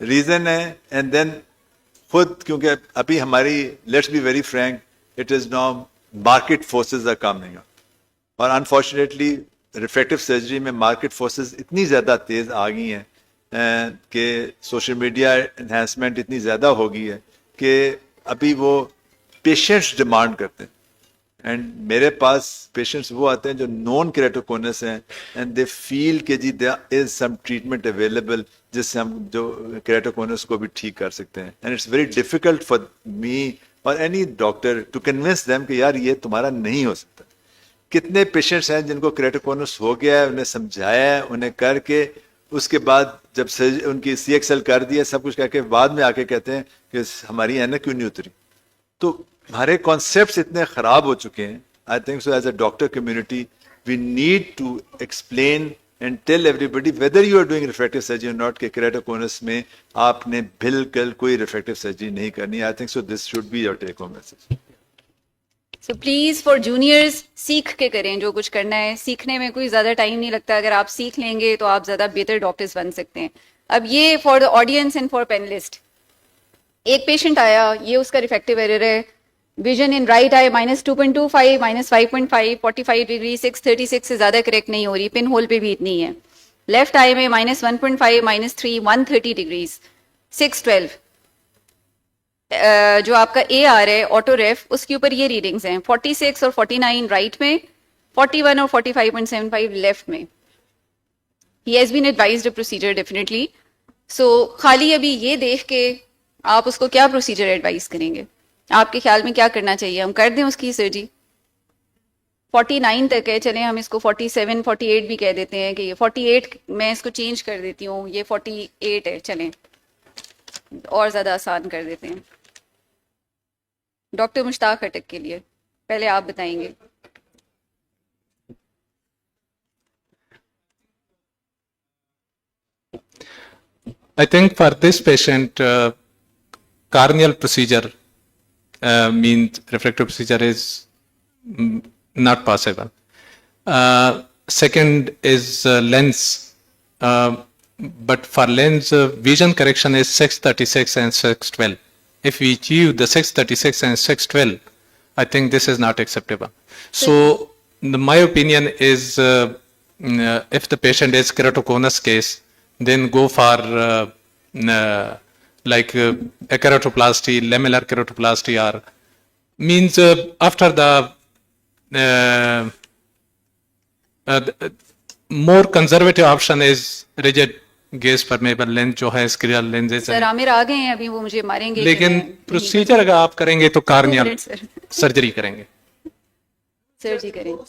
Reason है, एंड देन खुद, क्योंकि अभी हमारी, let's be very frank, it is now market forces are coming up. और अनफॉर्चुनेटली रिफ्रैक्टिव सर्जरी में market forces इतनी ज़्यादा तेज़ आ गई हैं कि सोशल मीडिया एनहांसमेंट इतनी ज़्यादा हो गई है कि अभी वो पेशेंट्स डिमांड करते हैं एंड मेरे पास पेशेंट्स वो आते हैं जो नॉन केराटोकोनस हैं एंड दे फील कि जी there is some treatment available जिससे हम जो केराटोकोनस को भी ठीक कर सकते हैं, and it's very difficult for me और any doctor to convince them कि यार ये तुम्हारा नहीं हो सकता। कितने पेशेंट्स हैं जिनको केराटोकोनस हो गया है, उन्हें समझाया है, उन्हें करके उसके बाद जब उनकी CXL कर दिया सब कुछ करके बाद में आके कहते हैं कि हमारी ऐनक क्यों नहीं उतरी। तो हमारे कॉन्सेप्ट्स इतने खराब हो चुके हैं। I think so as a doctor community we need to explain and tell everybody whether you are doing refractive surgery और नॉट के केराटोकोनस में आपने बिल्कुल कोई रिफ्रैक्टिव सर्जरी नहीं करनी। I think so this should be your take home message. So please for juniors सीख के करें जो कुछ करना है। सीखने में कोई ज्यादा टाइम नहीं लगता, अगर आप सीख लेंगे तो आप ज्यादा बेहतर डॉक्टर्स बन सकते हैं। अब ये for the audience and for panelist, एक पेशेंट आया, ये उसका रिफ्रैक्टिव एरर है, vision in right I -2.25, -5.5, 45 degree, 636 से ज्यादा करेक्ट नहीं हो रही, पिन होल पे भी इतनी है। लेफ्ट आई में -1.5, -3, 130 डिग्रीज, 612। जो आपका AR है ऑटो रेफ, उसके ऊपर ये रीडिंग्स हैं 46 और 49 राइट में, 41 और 45.75 लेफ्ट में। He has been advised a procedure definitely. So खाली अभी ये देख के आप उसको क्या प्रोसीजर एडवाइस करेंगे? आपके ख्याल में क्या करना चाहिए? हम कर दें उसकी सर्जरी? 49 तक है, चलें हम इसको 47, 48 भी कह देते हैं कि ये 48, मैं इसको चेंज कर देती हूँ, ये 48 है, चलें और ज्यादा आसान कर देते हैं। डॉक्टर मुश्ताक खटक के लिए पहले आप बताएंगे। I think for this patient, corneal procedure means refractive procedure is not possible. Second is lens, but for lens vision correction is 636 and 612. If we achieve the 636 and 612, I think this is not acceptable. So my opinion is if the patient is keratoconus case, then go for like a keratoplasty, lamellar keratoplasty, or means after the more conservative option is rigid gaze permeable lens जो है screen Lenz's sir Aamir आ गए हैं अभी, वो मुझे मारेंगे। लेकिन procedure अगर आप करेंगे तो कार्नियल सर्जरी करेंगे। सर्जरी करेंगे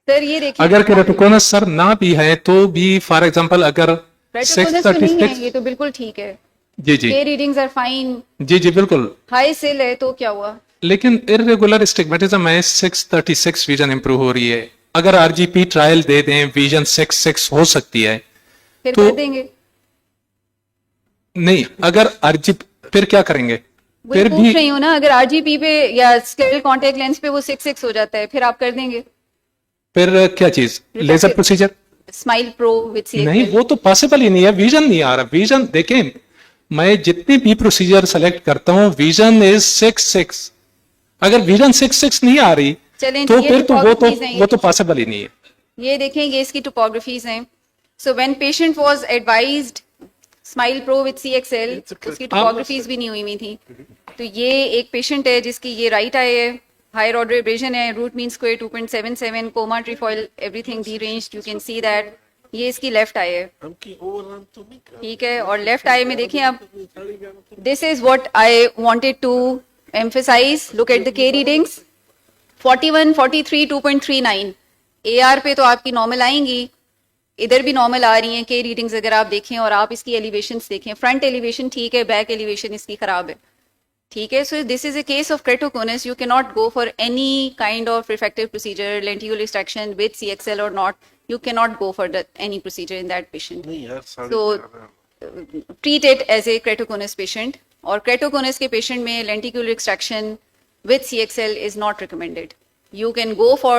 सर। ये देखिए अगर केराटोकोनस सर ना भी है तो भी फॉर एग्जांपल अगर केराटोकोनस तो नहीं है, ये तो बिल्कुल ठीक है। जी जी के रीडिंग्स आर फाइन। जी जी बिल्कुल। हाई सेल है तो क्या हुआ? लेकिन इरेगुलर स्टिग्मेटिज्म है, 636 विजन इंप्रूव हो रही है। अगर RGP ट्रायल दे दें, विजन 6 हो सकती है फिर तो कर देंगे। नहीं, अगर RGP फिर क्या करेंगे? फिर पूछ भी रही हूँ ना, अगर RGP पे या स्क्लेरल कॉन्टेक्ट लेंस पे वो 6 हो जाता है, फिर आप कर देंगे? फिर क्या चीज? Laser procedure? Smile pro with CXL? नहीं, वो तो पॉसिबल ही नहीं है, विजन नहीं आ रहा। विजन देखें, मैं जितनी भी प्रोसीजर सेलेक्ट करता हूँ विजन इज 6। अगर विजन 6 नहीं आ रही चलें, तो ये फिर तो topographies हैं, वो तो पॉसिबल ही नहीं है। ये देखें, ये इसकी टोपोग्राफीज हैं। So when patient was advised smile pro with CXL, उसकी टोपोग्राफीज भी नहीं हुई थी। तो ये एक पेशेंट है जिसकी ये राइट आई है, हायर ऑर्डर एब्रेशन है, root mean square 2.77, coma trefoil everything deranged, you can see that. ये इसकी लेफ्ट आई है, ठीक है। और लेफ्ट आई में देखिए आप, this is what I wanted to emphasise. Look at the K readings, 41, 43, 2.39। AR पे तो आपकी नॉर्मल आएंगी, इधर भी नॉर्मल आ रही हैं के रीडिंग्स अगर आप देखें। और आप इसकी एलिवेशंस देखें, फ्रंट एलिवेशन ठीक है, बैक एलिवेशन इसकी खराब है, ठीक है। सो this is a case of keratoconus. You can not go for any kind of refractive procedure, lenticular extraction with CXL और not, you cannot go for any procedure in that patient. So treat it as a keratoconus patient. और keratoconus के patient में lenticular extraction with CXL is not recommended. You can go for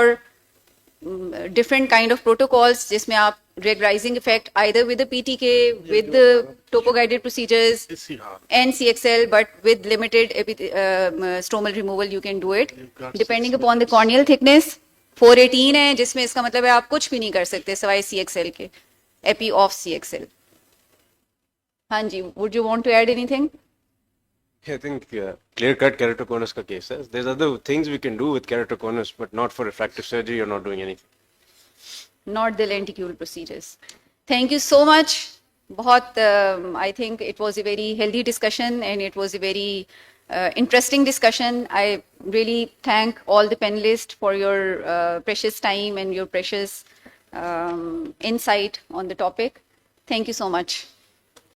different kind of protocols जिसमें आप regularizing effect either with the PTK, with the topo-guided procedures and CXL, but with limited stromal removal you can do it depending upon the corneal thickness. 418 है, जिसमें इसका मतलब है आप कुछ भी नहीं कर सकते सवाए CXL के, एपी ऑफ CXL। हाँ जी, would you want to add anything? I think clear-cut keratoconus ka case है. There's other things we can do with keratoconus, but not for refractive surgery. You're not doing anything. Not the lenticule procedures. Thank you so much. I think it was a very healthy discussion and it was a very interesting discussion. I really thank all the panelists for your precious time and your precious insight on the topic. Thank you so much.